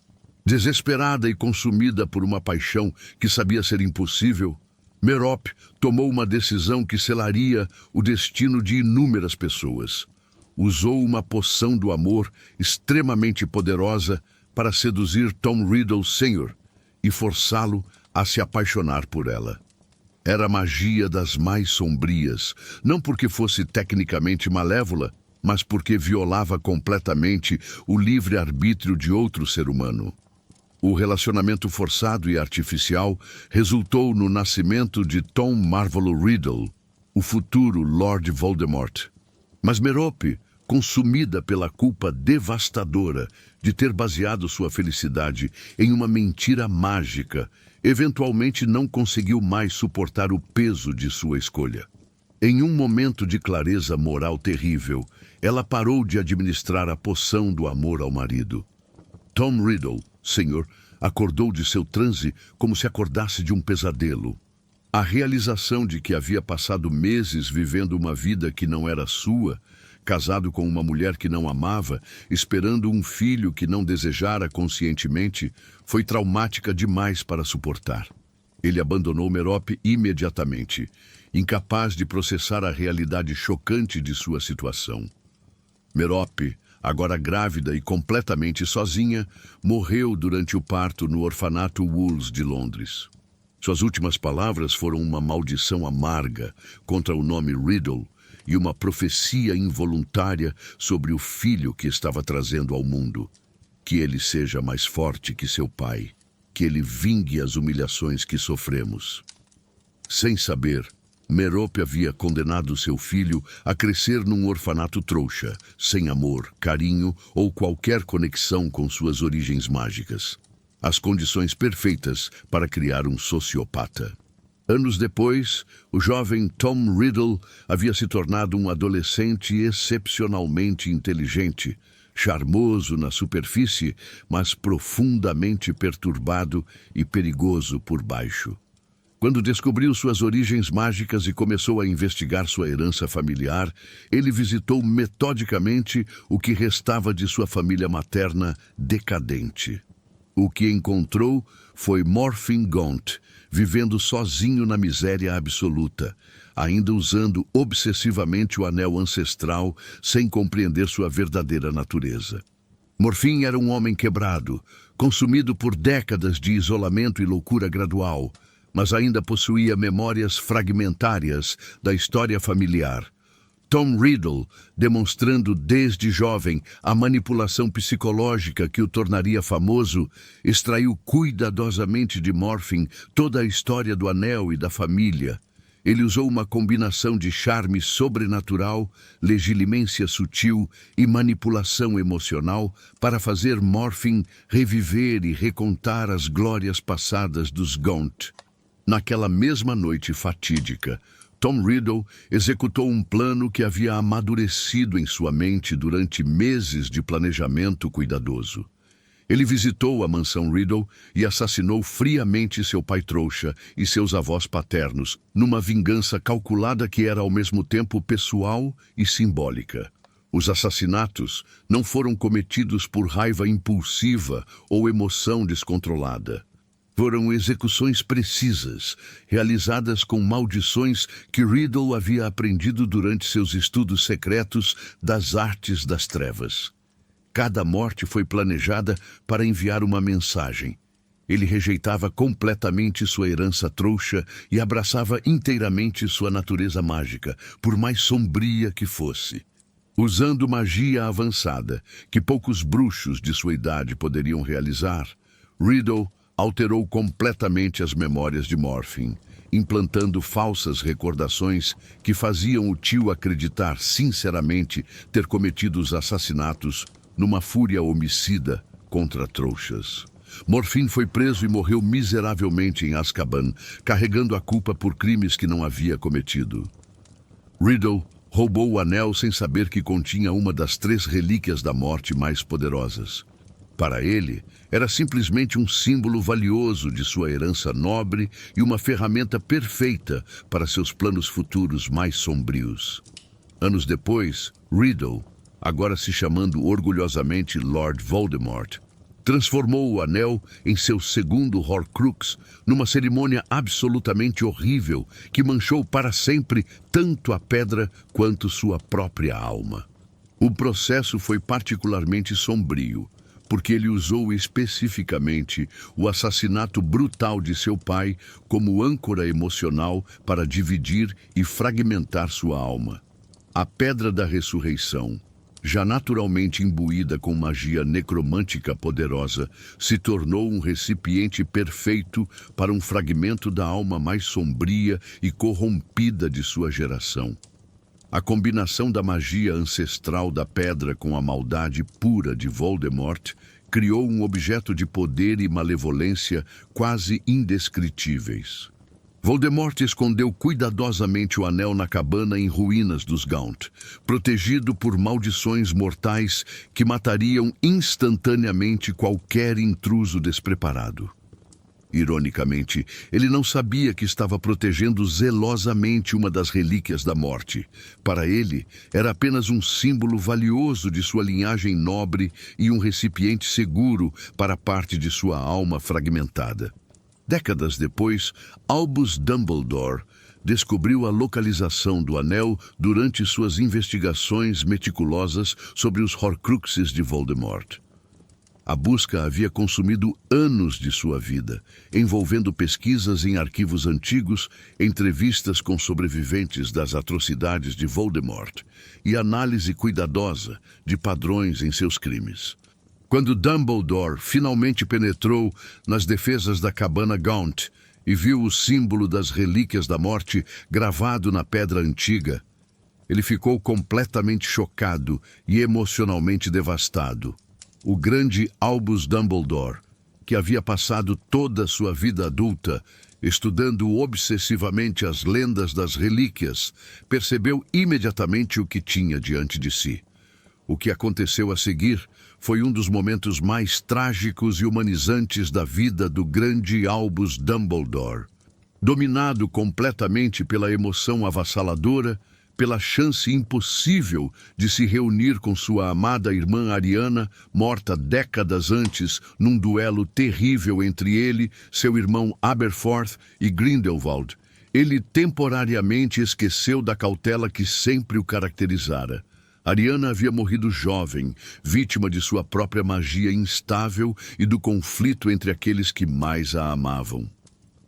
Desesperada e consumida por uma paixão que sabia ser impossível, Merop tomou uma decisão que selaria o destino de inúmeras pessoas. Usou uma poção do amor extremamente poderosa para seduzir Tom Riddle Sr. e forçá-lo a se apaixonar por ela. Era magia das mais sombrias, não porque fosse tecnicamente malévola, mas porque violava completamente o livre-arbítrio de outro ser humano. O relacionamento forçado e artificial resultou no nascimento de Tom Marvolo Riddle, o futuro Lord Voldemort. Mas Merop, consumida pela culpa devastadora de ter baseado sua felicidade em uma mentira mágica, eventualmente não conseguiu mais suportar o peso de sua escolha. Em um momento de clareza moral terrível, ela parou de administrar a poção do amor ao marido. Tom Riddle, Sr., acordou de seu transe como se acordasse de um pesadelo. A realização de que havia passado meses vivendo uma vida que não era sua, casado com uma mulher que não amava, esperando um filho que não desejara conscientemente, foi traumática demais para suportar. Ele abandonou Merope imediatamente, incapaz de processar a realidade chocante de sua situação. Merope, agora grávida e completamente sozinha, morreu durante o parto no orfanato Wool's de Londres. Suas últimas palavras foram uma maldição amarga contra o nome Riddle e uma profecia involuntária sobre o filho que estava trazendo ao mundo. Que ele seja mais forte que seu pai, que ele vingue as humilhações que sofremos. Sem saber, Merope havia condenado seu filho a crescer num orfanato trouxa, sem amor, carinho ou qualquer conexão com suas origens mágicas. As condições perfeitas para criar um sociopata. Anos depois, o jovem Tom Riddle havia se tornado um adolescente excepcionalmente inteligente, charmoso na superfície, mas profundamente perturbado e perigoso por baixo. Quando descobriu suas origens mágicas e começou a investigar sua herança familiar, ele visitou metodicamente o que restava de sua família materna decadente. O que encontrou foi Morfin Gaunt, vivendo sozinho na miséria absoluta, ainda usando obsessivamente o anel ancestral sem compreender sua verdadeira natureza. Morfin era um homem quebrado, consumido por décadas de isolamento e loucura gradual, mas ainda possuía memórias fragmentárias da história familiar. Tom Riddle, demonstrando desde jovem a manipulação psicológica que o tornaria famoso, extraiu cuidadosamente de Morfin toda a história do anel e da família. Ele usou uma combinação de charme sobrenatural, legilimência sutil e manipulação emocional para fazer Morfin reviver e recontar as glórias passadas dos Gaunt. Naquela mesma noite fatídica, Tom Riddle executou um plano que havia amadurecido em sua mente durante meses de planejamento cuidadoso. Ele visitou a mansão Riddle e assassinou friamente seu pai trouxa e seus avós paternos, numa vingança calculada que era ao mesmo tempo pessoal e simbólica. Os assassinatos não foram cometidos por raiva impulsiva ou emoção descontrolada. Foram execuções precisas, realizadas com maldições que Riddle havia aprendido durante seus estudos secretos das artes das trevas. Cada morte foi planejada para enviar uma mensagem. Ele rejeitava completamente sua herança trouxa e abraçava inteiramente sua natureza mágica, por mais sombria que fosse. Usando magia avançada, que poucos bruxos de sua idade poderiam realizar, Riddle alterou completamente as memórias de Morfin, implantando falsas recordações que faziam o tio acreditar sinceramente ter cometido os assassinatos numa fúria homicida contra trouxas. Morfin foi preso e morreu miseravelmente em Azkaban, carregando a culpa por crimes que não havia cometido. Riddle roubou o anel sem saber que continha uma das 3 relíquias da morte mais poderosas. Para ele, era simplesmente um símbolo valioso de sua herança nobre e uma ferramenta perfeita para seus planos futuros mais sombrios. Anos depois, Riddle, agora se chamando orgulhosamente Lord Voldemort, transformou o anel em seu segundo Horcrux numa cerimônia absolutamente horrível que manchou para sempre tanto a pedra quanto sua própria alma. O processo foi particularmente sombrio, porque ele usou especificamente o assassinato brutal de seu pai como âncora emocional para dividir e fragmentar sua alma. A Pedra da Ressurreição, já naturalmente imbuída com magia necromântica poderosa, se tornou um recipiente perfeito para um fragmento da alma mais sombria e corrompida de sua geração. A combinação da magia ancestral da pedra com a maldade pura de Voldemort criou um objeto de poder e malevolência quase indescritíveis. Voldemort escondeu cuidadosamente o anel na cabana em ruínas dos Gaunt, protegido por maldições mortais que matariam instantaneamente qualquer intruso despreparado. Ironicamente, ele não sabia que estava protegendo zelosamente uma das relíquias da morte. Para ele, era apenas um símbolo valioso de sua linhagem nobre e um recipiente seguro para parte de sua alma fragmentada. Décadas depois, Albus Dumbledore descobriu a localização do anel durante suas investigações meticulosas sobre os Horcruxes de Voldemort. A busca havia consumido anos de sua vida, envolvendo pesquisas em arquivos antigos, entrevistas com sobreviventes das atrocidades de Voldemort e análise cuidadosa de padrões em seus crimes. Quando Dumbledore finalmente penetrou nas defesas da cabana Gaunt e viu o símbolo das relíquias da morte gravado na pedra antiga, ele ficou completamente chocado e emocionalmente devastado. O grande Albus Dumbledore, que havia passado toda a sua vida adulta estudando obsessivamente as lendas das relíquias, percebeu imediatamente o que tinha diante de si. O que aconteceu a seguir foi um dos momentos mais trágicos e humanizantes da vida do grande Albus Dumbledore. Dominado completamente pela emoção avassaladora, pela chance impossível de se reunir com sua amada irmã Ariana, morta décadas antes num duelo terrível entre ele, seu irmão Aberforth e Grindelwald, ele temporariamente esqueceu da cautela que sempre o caracterizara. Ariana havia morrido jovem, vítima de sua própria magia instável e do conflito entre aqueles que mais a amavam.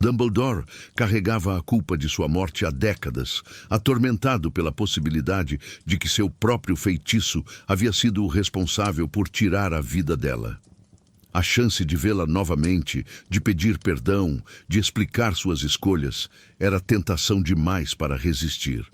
Dumbledore carregava a culpa de sua morte há décadas, atormentado pela possibilidade de que seu próprio feitiço havia sido o responsável por tirar a vida dela. A chance de vê-la novamente, de pedir perdão, de explicar suas escolhas, era tentação demais para resistir.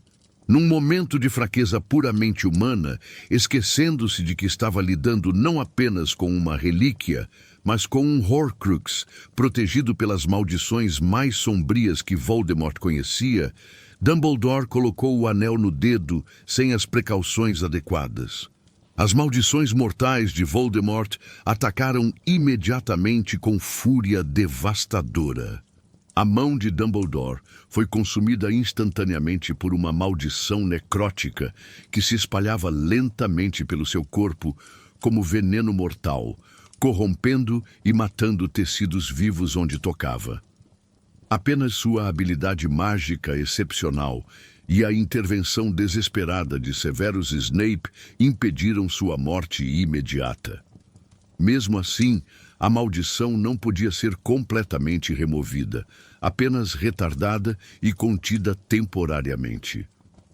Num momento de fraqueza puramente humana, esquecendo-se de que estava lidando não apenas com uma relíquia, mas com um Horcrux, protegido pelas maldições mais sombrias que Voldemort conhecia, Dumbledore colocou o anel no dedo sem as precauções adequadas. As maldições mortais de Voldemort atacaram imediatamente com fúria devastadora. A mão de Dumbledore foi consumida instantaneamente por uma maldição necrótica que se espalhava lentamente pelo seu corpo como veneno mortal, corrompendo e matando tecidos vivos onde tocava. Apenas sua habilidade mágica excepcional e a intervenção desesperada de Severus Snape impediram sua morte imediata. Mesmo assim, a maldição não podia ser completamente removida, apenas retardada e contida temporariamente.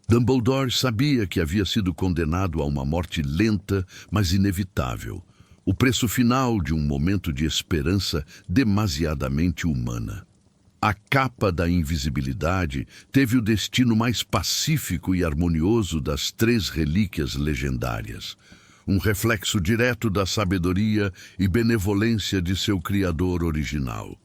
Dumbledore sabia que havia sido condenado a uma morte lenta, mas inevitável, o preço final de um momento de esperança demasiadamente humana. A capa da invisibilidade teve o destino mais pacífico e harmonioso das 3 relíquias legendárias, um reflexo direto da sabedoria e benevolência de seu criador original.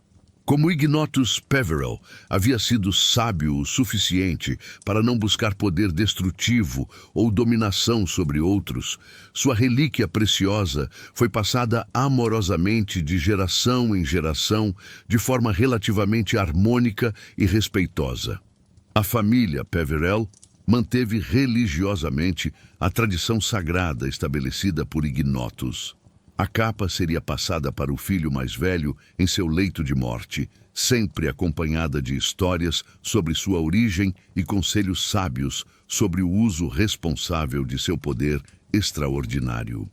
Como Ignotus Peverell havia sido sábio o suficiente para não buscar poder destrutivo ou dominação sobre outros, sua relíquia preciosa foi passada amorosamente de geração em geração de forma relativamente harmônica e respeitosa. A família Peverell manteve religiosamente a tradição sagrada estabelecida por Ignotus. A capa seria passada para o filho mais velho em seu leito de morte, sempre acompanhada de histórias sobre sua origem e conselhos sábios sobre o uso responsável de seu poder extraordinário.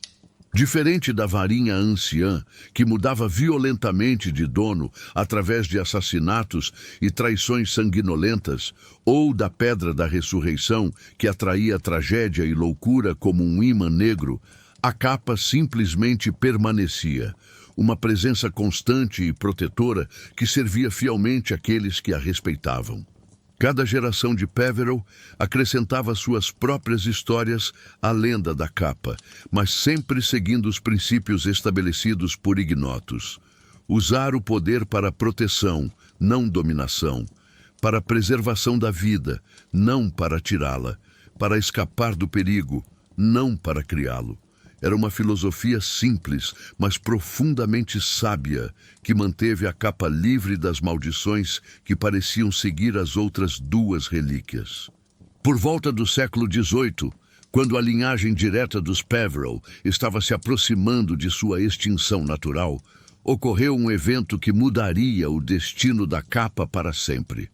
Diferente da varinha anciã, que mudava violentamente de dono através de assassinatos e traições sanguinolentas, ou da pedra da ressurreição, que atraía tragédia e loucura como um imã negro, a capa simplesmente permanecia, uma presença constante e protetora que servia fielmente àqueles que a respeitavam. Cada geração de Peverell acrescentava suas próprias histórias à lenda da capa, mas sempre seguindo os princípios estabelecidos por Ignotus. Usar o poder para proteção, não dominação, para a preservação da vida, não para tirá-la, para escapar do perigo, não para criá-lo. Era uma filosofia simples, mas profundamente sábia, que manteve a capa livre das maldições que pareciam seguir as outras duas relíquias. Por volta do século XVIII, quando a linhagem direta dos Peverell estava se aproximando de sua extinção natural, ocorreu um evento que mudaria o destino da capa para sempre.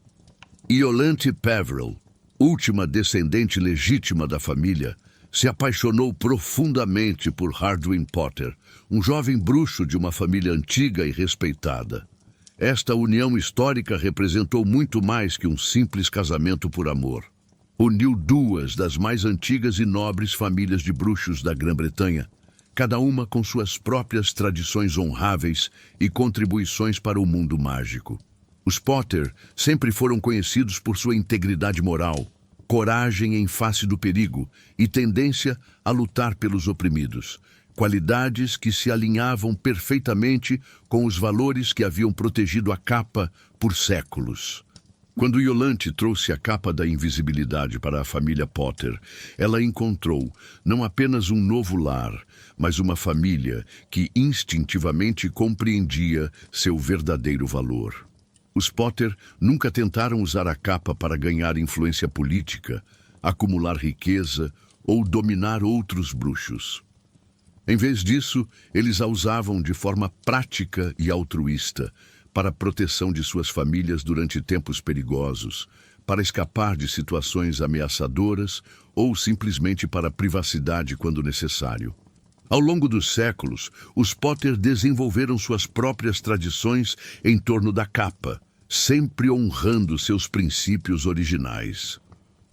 Iolanthe Peverell, última descendente legítima da família, se apaixonou profundamente por Hardwin Potter, um jovem bruxo de uma família antiga e respeitada. Esta união histórica representou muito mais que um simples casamento por amor. Uniu duas das mais antigas e nobres famílias de bruxos da Grã-Bretanha, cada uma com suas próprias tradições honráveis e contribuições para o mundo mágico. Os Potter sempre foram conhecidos por sua integridade moral, coragem em face do perigo e tendência a lutar pelos oprimidos, qualidades que se alinhavam perfeitamente com os valores que haviam protegido a capa por séculos. Quando Iolanthe trouxe a capa da invisibilidade para a família Potter, ela encontrou não apenas um novo lar, mas uma família que instintivamente compreendia seu verdadeiro valor. Os Potter nunca tentaram usar a capa para ganhar influência política, acumular riqueza ou dominar outros bruxos. Em vez disso, eles a usavam de forma prática e altruísta, para a proteção de suas famílias durante tempos perigosos, para escapar de situações ameaçadoras ou simplesmente para a privacidade quando necessário. Ao longo dos séculos, os Potter desenvolveram suas próprias tradições em torno da capa, sempre honrando seus princípios originais.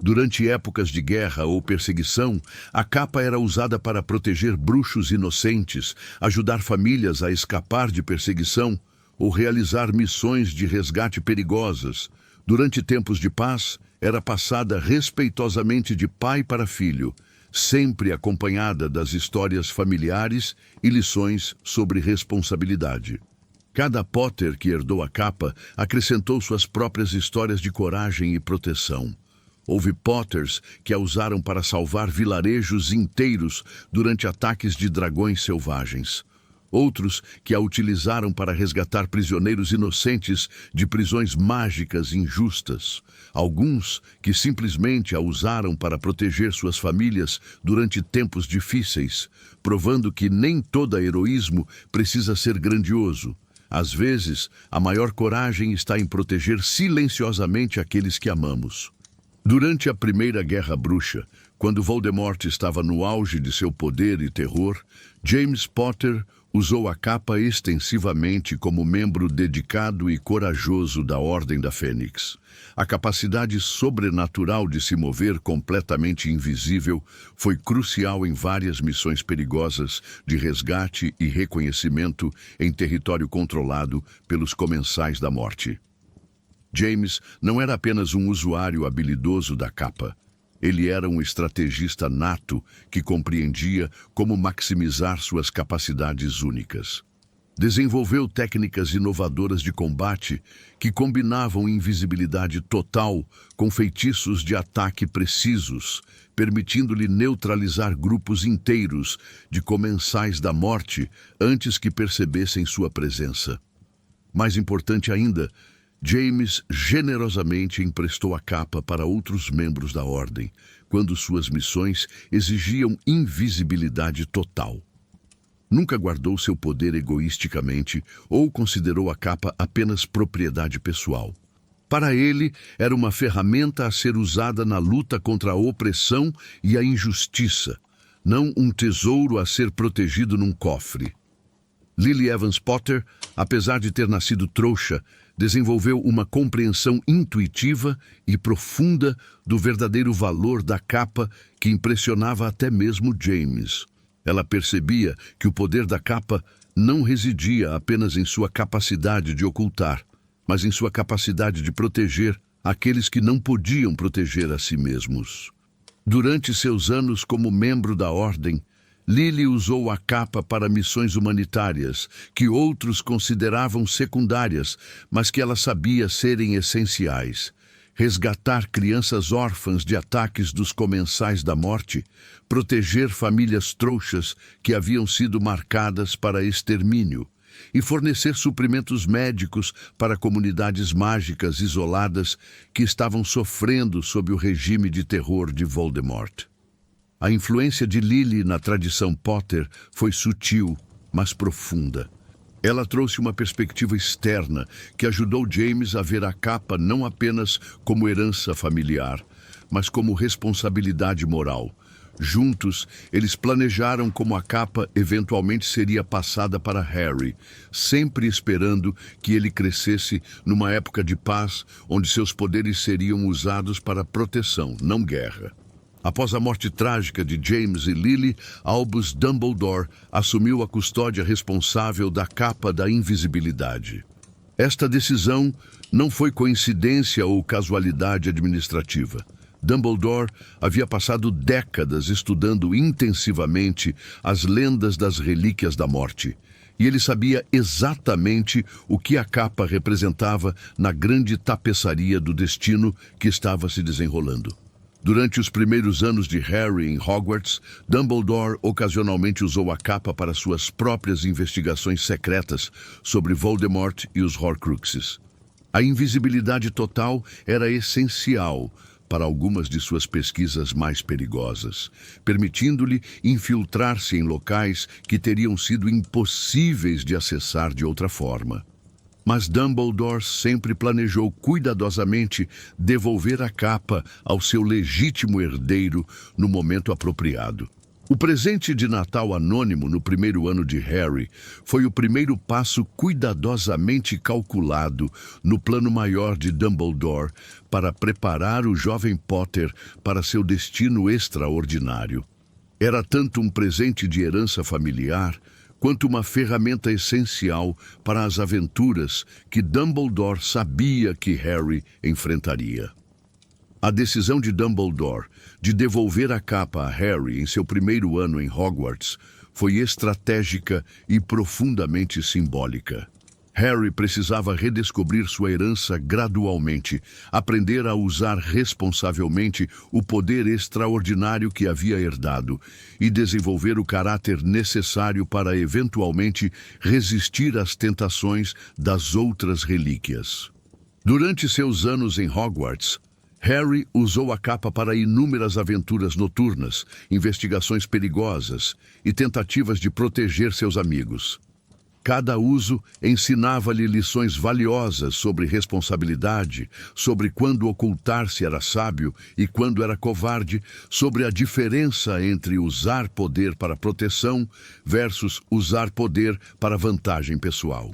Durante épocas de guerra ou perseguição, a capa era usada para proteger bruxos inocentes, ajudar famílias a escapar de perseguição ou realizar missões de resgate perigosas. Durante tempos de paz, era passada respeitosamente de pai para filho, sempre acompanhada das histórias familiares e lições sobre responsabilidade. Cada Potter que herdou a capa acrescentou suas próprias histórias de coragem e proteção. Houve Potters que a usaram para salvar vilarejos inteiros durante ataques de dragões selvagens. Outros que a utilizaram para resgatar prisioneiros inocentes de prisões mágicas injustas. Alguns que simplesmente a usaram para proteger suas famílias durante tempos difíceis, provando que nem todo heroísmo precisa ser grandioso. Às vezes, a maior coragem está em proteger silenciosamente aqueles que amamos. Durante a Primeira Guerra Bruxa, quando Voldemort estava no auge de seu poder e terror, James Potter usou a capa extensivamente como membro dedicado e corajoso da Ordem da Fênix. A capacidade sobrenatural de se mover completamente invisível foi crucial em várias missões perigosas de resgate e reconhecimento em território controlado pelos Comensais da Morte. James não era apenas um usuário habilidoso da capa. Ele era um estrategista nato que compreendia como maximizar suas capacidades únicas. Desenvolveu técnicas inovadoras de combate que combinavam invisibilidade total com feitiços de ataque precisos, permitindo-lhe neutralizar grupos inteiros de Comensais da Morte antes que percebessem sua presença. Mais importante ainda, James generosamente emprestou a capa para outros membros da Ordem, quando suas missões exigiam invisibilidade total. Nunca guardou seu poder egoisticamente ou considerou a capa apenas propriedade pessoal. Para ele, era uma ferramenta a ser usada na luta contra a opressão e a injustiça, não um tesouro a ser protegido num cofre. Lily Evans Potter, apesar de ter nascido trouxa, desenvolveu uma compreensão intuitiva e profunda do verdadeiro valor da capa que impressionava até mesmo James. Ela percebia que o poder da capa não residia apenas em sua capacidade de ocultar, mas em sua capacidade de proteger aqueles que não podiam proteger a si mesmos. Durante seus anos como membro da Ordem, Lily usou a capa para missões humanitárias, que outros consideravam secundárias, mas que ela sabia serem essenciais. resgatar crianças órfãs de ataques dos comensais da morte, proteger famílias trouxas que haviam sido marcadas para extermínio e fornecer suprimentos médicos para comunidades mágicas isoladas que estavam sofrendo sob o regime de terror de Voldemort. A influência de Lily na tradição Potter foi sutil, mas profunda. Ela trouxe uma perspectiva externa que ajudou James a ver a capa não apenas como herança familiar, mas como responsabilidade moral. Juntos, eles planejaram como a capa eventualmente seria passada para Harry, sempre esperando que ele crescesse numa época de paz, onde seus poderes seriam usados para proteção, não guerra. Após a morte trágica de James e Lily, Albus Dumbledore assumiu a custódia responsável da capa da invisibilidade. Esta decisão não foi coincidência ou casualidade administrativa. Dumbledore havia passado décadas estudando intensivamente as lendas das Relíquias da Morte, e ele sabia exatamente o que a capa representava na grande tapeçaria do destino que estava se desenrolando. Durante os primeiros anos de Harry em Hogwarts, Dumbledore ocasionalmente usou a capa para suas próprias investigações secretas sobre Voldemort e os Horcruxes. A invisibilidade total era essencial para algumas de suas pesquisas mais perigosas, permitindo-lhe infiltrar-se em locais que teriam sido impossíveis de acessar de outra forma. Mas Dumbledore sempre planejou cuidadosamente devolver a capa ao seu legítimo herdeiro no momento apropriado. O presente de Natal anônimo no primeiro ano de Harry foi o primeiro passo cuidadosamente calculado no plano maior de Dumbledore para preparar o jovem Potter para seu destino extraordinário. Era tanto um presente de herança familiar quanto uma ferramenta essencial para as aventuras que Dumbledore sabia que Harry enfrentaria. A decisão de Dumbledore de devolver a capa a Harry em seu primeiro ano em Hogwarts foi estratégica e profundamente simbólica. Harry precisava redescobrir sua herança gradualmente, aprender a usar responsavelmente o poder extraordinário que havia herdado e desenvolver o caráter necessário para eventualmente resistir às tentações das outras relíquias. Durante seus anos em Hogwarts, Harry usou a capa para inúmeras aventuras noturnas, investigações perigosas e tentativas de proteger seus amigos. Cada uso ensinava-lhe lições valiosas sobre responsabilidade, sobre quando ocultar-se era sábio e quando era covarde, sobre a diferença entre usar poder para proteção versus usar poder para vantagem pessoal.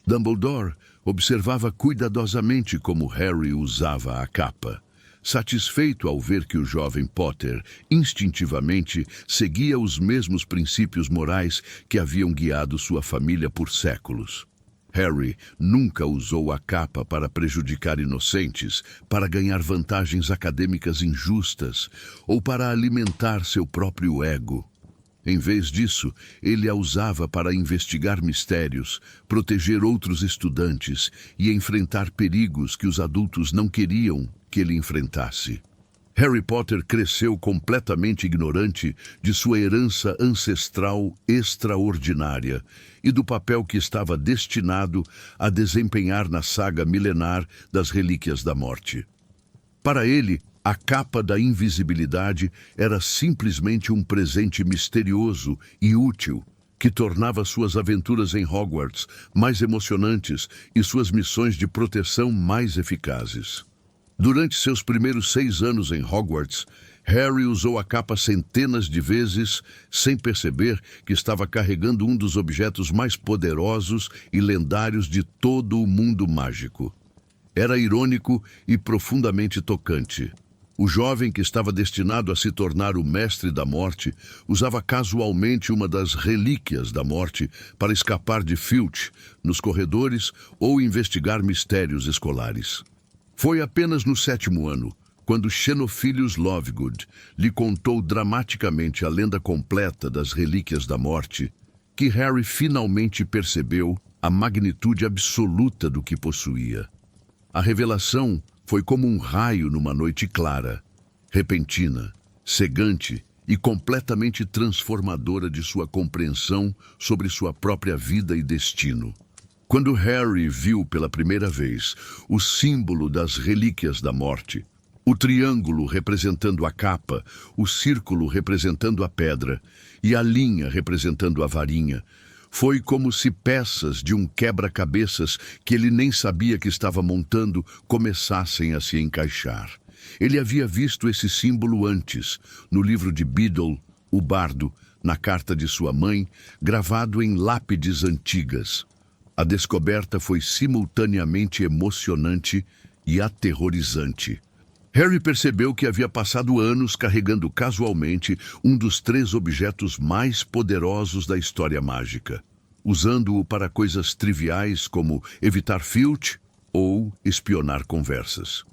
Dumbledore observava cuidadosamente como Harry usava a capa. Satisfeito ao ver que o jovem Potter instintivamente seguia os mesmos princípios morais que haviam guiado sua família por séculos. Harry nunca usou a capa para prejudicar inocentes, para ganhar vantagens acadêmicas injustas ou para alimentar seu próprio ego. Em vez disso, ele a usava para investigar mistérios, proteger outros estudantes e enfrentar perigos que os adultos não queriam que ele enfrentasse. Harry Potter cresceu completamente ignorante de sua herança ancestral extraordinária e do papel que estava destinado a desempenhar na saga milenar das Relíquias da Morte. Para ele, a capa da invisibilidade era simplesmente um presente misterioso e útil que tornava suas aventuras em Hogwarts mais emocionantes e suas missões de proteção mais eficazes. Durante seus primeiros 6 anos em Hogwarts, Harry usou a capa centenas de vezes, sem perceber que estava carregando um dos objetos mais poderosos e lendários de todo o mundo mágico. Era irônico e profundamente tocante. O jovem que estava destinado a se tornar o mestre da morte usava casualmente uma das relíquias da morte para escapar de Filch nos corredores ou investigar mistérios escolares. Foi apenas no 7º ano, quando Xenophilius Lovegood lhe contou dramaticamente a lenda completa das Relíquias da Morte, que Harry finalmente percebeu a magnitude absoluta do que possuía. A revelação foi como um raio numa noite clara, repentina, cegante e completamente transformadora de sua compreensão sobre sua própria vida e destino. Quando Harry viu pela primeira vez o símbolo das relíquias da morte, o triângulo representando a capa, o círculo representando a pedra e a linha representando a varinha, foi como se peças de um quebra-cabeças que ele nem sabia que estava montando começassem a se encaixar. Ele havia visto esse símbolo antes, no livro de Beedle, o bardo, na carta de sua mãe, gravado em lápides antigas. A descoberta foi simultaneamente emocionante e aterrorizante. Harry percebeu que havia passado anos carregando casualmente um dos 3 objetos mais poderosos da história mágica, usando-o para coisas triviais como evitar Filch ou espionar conversas.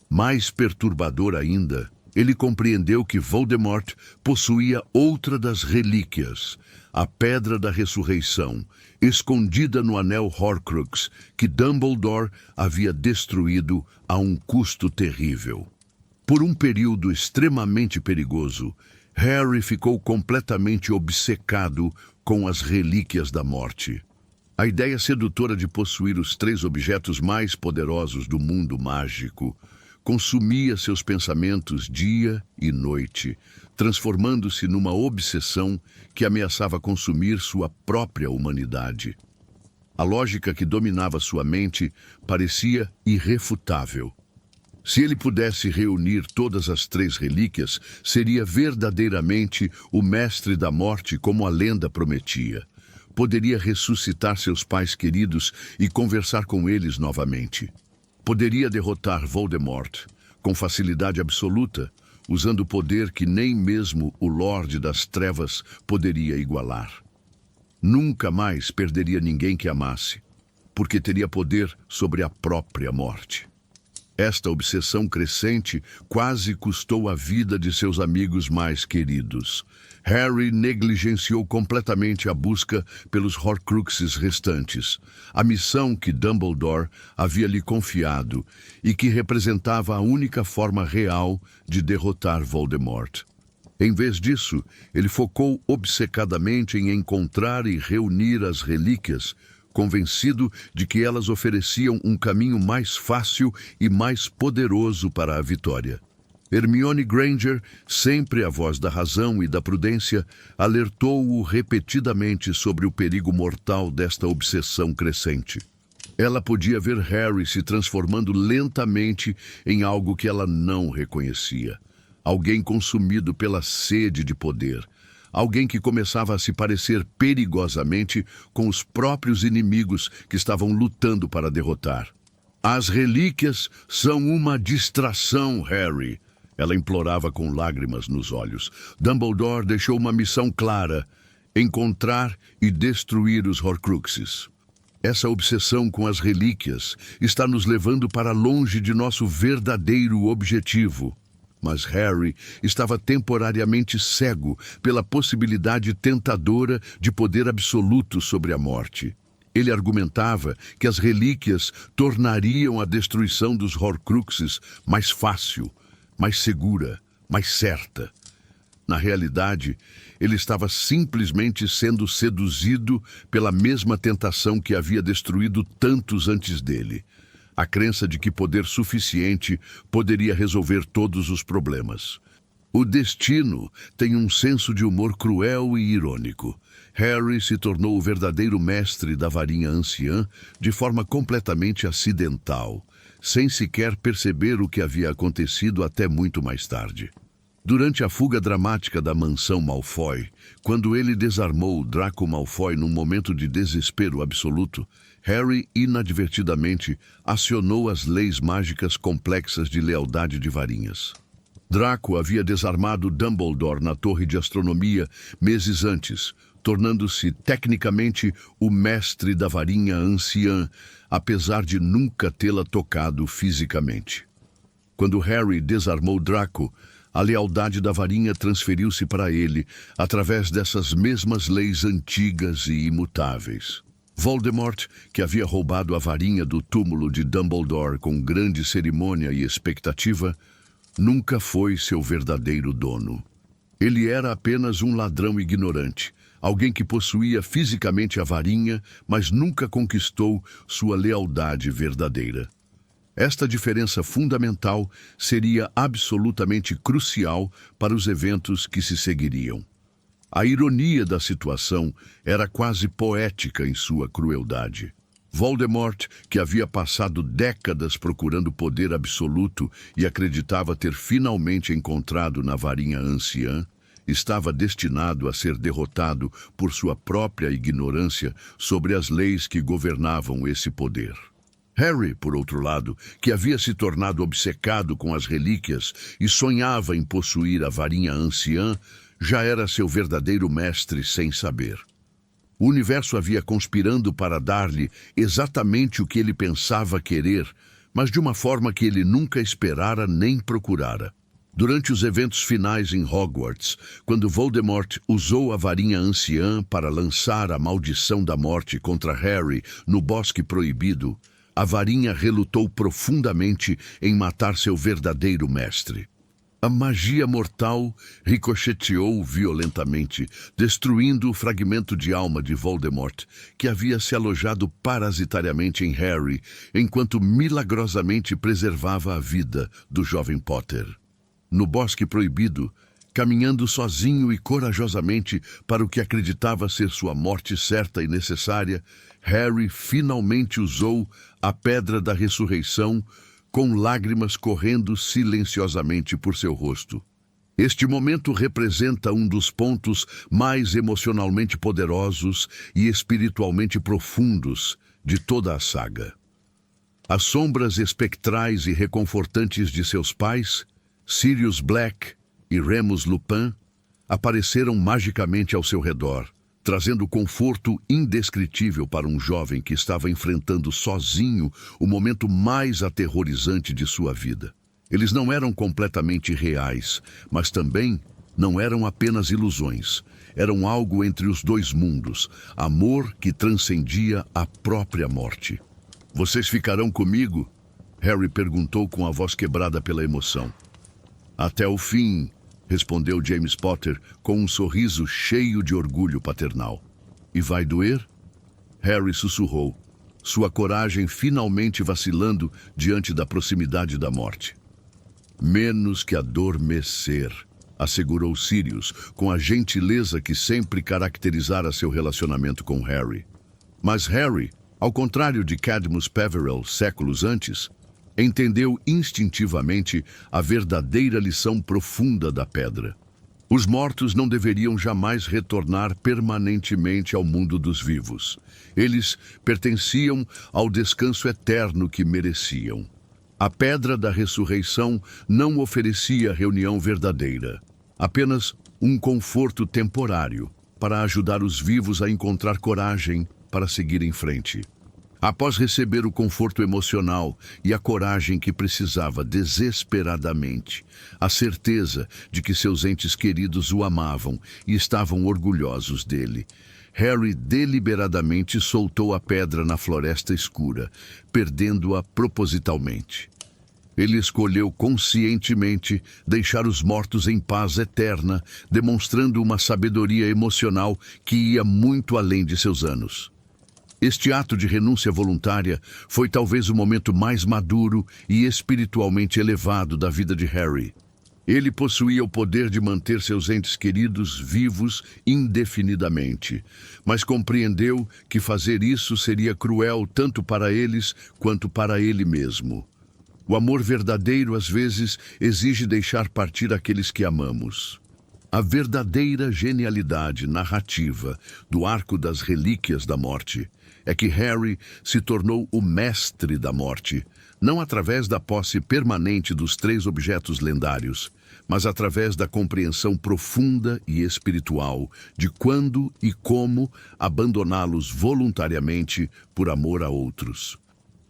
Mais perturbador ainda, ele compreendeu que Voldemort possuía outra das relíquias, a Pedra da Ressurreição, escondida no anel Horcrux, que Dumbledore havia destruído a um custo terrível. Por um período extremamente perigoso, Harry ficou completamente obcecado com as relíquias da morte. A ideia sedutora de possuir os 3 objetos mais poderosos do mundo mágico consumia seus pensamentos dia e noite, transformando-se numa obsessão que ameaçava consumir sua própria humanidade. A lógica que dominava sua mente parecia irrefutável. Se ele pudesse reunir todas as 3 relíquias, seria verdadeiramente o Mestre da Morte como a lenda prometia. Poderia ressuscitar seus pais queridos e conversar com eles novamente. Poderia derrotar Voldemort com facilidade absoluta, usando poder que nem mesmo o Lorde das Trevas poderia igualar. Nunca mais perderia ninguém que amasse, porque teria poder sobre a própria morte. Esta obsessão crescente quase custou a vida de seus amigos mais queridos. Harry negligenciou completamente a busca pelos Horcruxes restantes, a missão que Dumbledore havia lhe confiado e que representava a única forma real de derrotar Voldemort. Em vez disso, ele focou obcecadamente em encontrar e reunir as relíquias, convencido de que elas ofereciam um caminho mais fácil e mais poderoso para a vitória. Hermione Granger, sempre a voz da razão e da prudência, alertou-o repetidamente sobre o perigo mortal desta obsessão crescente. Ela podia ver Harry se transformando lentamente em algo que ela não reconhecia. Alguém consumido pela sede de poder. Alguém que começava a se parecer perigosamente com os próprios inimigos que estavam lutando para derrotar. As relíquias são uma distração, Harry. Ela implorava com lágrimas nos olhos. Dumbledore deixou uma missão clara: encontrar e destruir os Horcruxes. Essa obsessão com as relíquias está nos levando para longe de nosso verdadeiro objetivo. Mas Harry estava temporariamente cego pela possibilidade tentadora de poder absoluto sobre a morte. Ele argumentava que as relíquias tornariam a destruição dos Horcruxes mais fácil, mais segura, mais certa. Na realidade, ele estava simplesmente sendo seduzido pela mesma tentação que havia destruído tantos antes dele. A crença de que poder suficiente poderia resolver todos os problemas. O destino tem um senso de humor cruel e irônico. Harry se tornou o verdadeiro mestre da varinha anciã de forma completamente acidental, sem sequer perceber o que havia acontecido até muito mais tarde. Durante a fuga dramática da mansão Malfoy, quando ele desarmou Draco Malfoy num momento de desespero absoluto, Harry inadvertidamente acionou as leis mágicas complexas de lealdade de varinhas. Draco havia desarmado Dumbledore na Torre de Astronomia meses antes, tornando-se tecnicamente o mestre da varinha anciã, apesar de nunca tê-la tocado fisicamente. Quando Harry desarmou Draco, a lealdade da varinha transferiu-se para ele através dessas mesmas leis antigas e imutáveis. Voldemort, que havia roubado a varinha do túmulo de Dumbledore com grande cerimônia e expectativa, nunca foi seu verdadeiro dono. Ele era apenas um ladrão ignorante, alguém que possuía fisicamente a varinha, mas nunca conquistou sua lealdade verdadeira. Esta diferença fundamental seria absolutamente crucial para os eventos que se seguiriam. A ironia da situação era quase poética em sua crueldade. Voldemort, que havia passado décadas procurando poder absoluto e acreditava ter finalmente encontrado na varinha anciã, estava destinado a ser derrotado por sua própria ignorância sobre as leis que governavam esse poder. Harry, por outro lado, que havia se tornado obcecado com as relíquias e sonhava em possuir a varinha anciã, já era seu verdadeiro mestre sem saber. O universo havia conspirando para dar-lhe exatamente o que ele pensava querer, mas de uma forma que ele nunca esperara nem procurara. Durante os eventos finais em Hogwarts, quando Voldemort usou a varinha anciã para lançar a maldição da morte contra Harry no Bosque Proibido, a varinha relutou profundamente em matar seu verdadeiro mestre. A magia mortal ricocheteou violentamente, destruindo o fragmento de alma de Voldemort, que havia se alojado parasitariamente em Harry, enquanto milagrosamente preservava a vida do jovem Potter. No Bosque Proibido, caminhando sozinho e corajosamente para o que acreditava ser sua morte certa e necessária, Harry finalmente usou a Pedra da Ressurreição, com lágrimas correndo silenciosamente por seu rosto. Este momento representa um dos pontos mais emocionalmente poderosos e espiritualmente profundos de toda a saga. As sombras espectrais e reconfortantes de seus pais, Sirius Black e Remus Lupin, apareceram magicamente ao seu redor, trazendo conforto indescritível para um jovem que estava enfrentando sozinho o momento mais aterrorizante de sua vida. Eles não eram completamente reais, mas também não eram apenas ilusões. Eram algo entre os dois mundos, amor que transcendia a própria morte. "Vocês ficarão comigo?" Harry perguntou com a voz quebrada pela emoção. "Até o fim", respondeu James Potter com um sorriso cheio de orgulho paternal. "E vai doer?" Harry sussurrou, sua coragem finalmente vacilando diante da proximidade da morte. "Menos que adormecer", assegurou Sirius, com a gentileza que sempre caracterizara seu relacionamento com Harry. Mas Harry, ao contrário de Cadmus Peverell séculos antes, entendeu instintivamente a verdadeira lição profunda da pedra. Os mortos não deveriam jamais retornar permanentemente ao mundo dos vivos. Eles pertenciam ao descanso eterno que mereciam. A Pedra da Ressurreição não oferecia reunião verdadeira, apenas um conforto temporário para ajudar os vivos a encontrar coragem para seguir em frente. Após receber o conforto emocional e a coragem que precisava desesperadamente, a certeza de que seus entes queridos o amavam e estavam orgulhosos dele, Harry deliberadamente soltou a pedra na floresta escura, perdendo-a propositalmente. Ele escolheu conscientemente deixar os mortos em paz eterna, demonstrando uma sabedoria emocional que ia muito além de seus anos. Este ato de renúncia voluntária foi talvez o momento mais maduro e espiritualmente elevado da vida de Harry. Ele possuía o poder de manter seus entes queridos vivos indefinidamente, mas compreendeu que fazer isso seria cruel tanto para eles quanto para ele mesmo. O amor verdadeiro, às vezes, exige deixar partir aqueles que amamos. A verdadeira genialidade narrativa do Arco das Relíquias da Morte é que Harry se tornou o mestre da morte, não através da posse permanente dos 3 objetos lendários, mas através da compreensão profunda e espiritual de quando e como abandoná-los voluntariamente por amor a outros.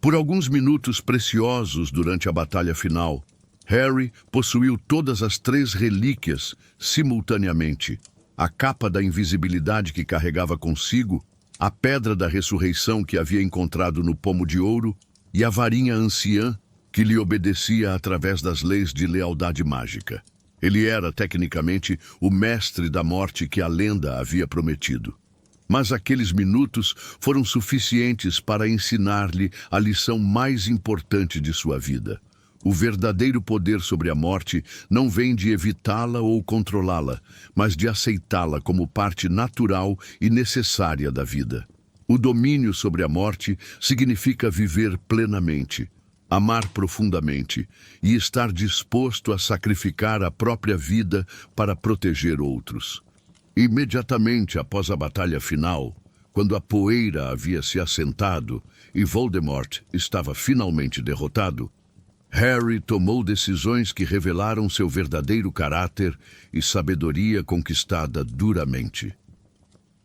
Por alguns minutos preciosos durante a batalha final, Harry possuiu todas as 3 relíquias simultaneamente: a capa da invisibilidade que carregava consigo, a pedra da ressurreição que havia encontrado no pomo de ouro e a varinha anciã que lhe obedecia através das leis de lealdade mágica. Ele era, tecnicamente, o mestre da morte que a lenda havia prometido. Mas aqueles minutos foram suficientes para ensinar-lhe a lição mais importante de sua vida. O verdadeiro poder sobre a morte não vem de evitá-la ou controlá-la, mas de aceitá-la como parte natural e necessária da vida. O domínio sobre a morte significa viver plenamente, amar profundamente e estar disposto a sacrificar a própria vida para proteger outros. Imediatamente após a batalha final, quando a poeira havia se assentado e Voldemort estava finalmente derrotado, Harry tomou decisões que revelaram seu verdadeiro caráter e sabedoria conquistada duramente.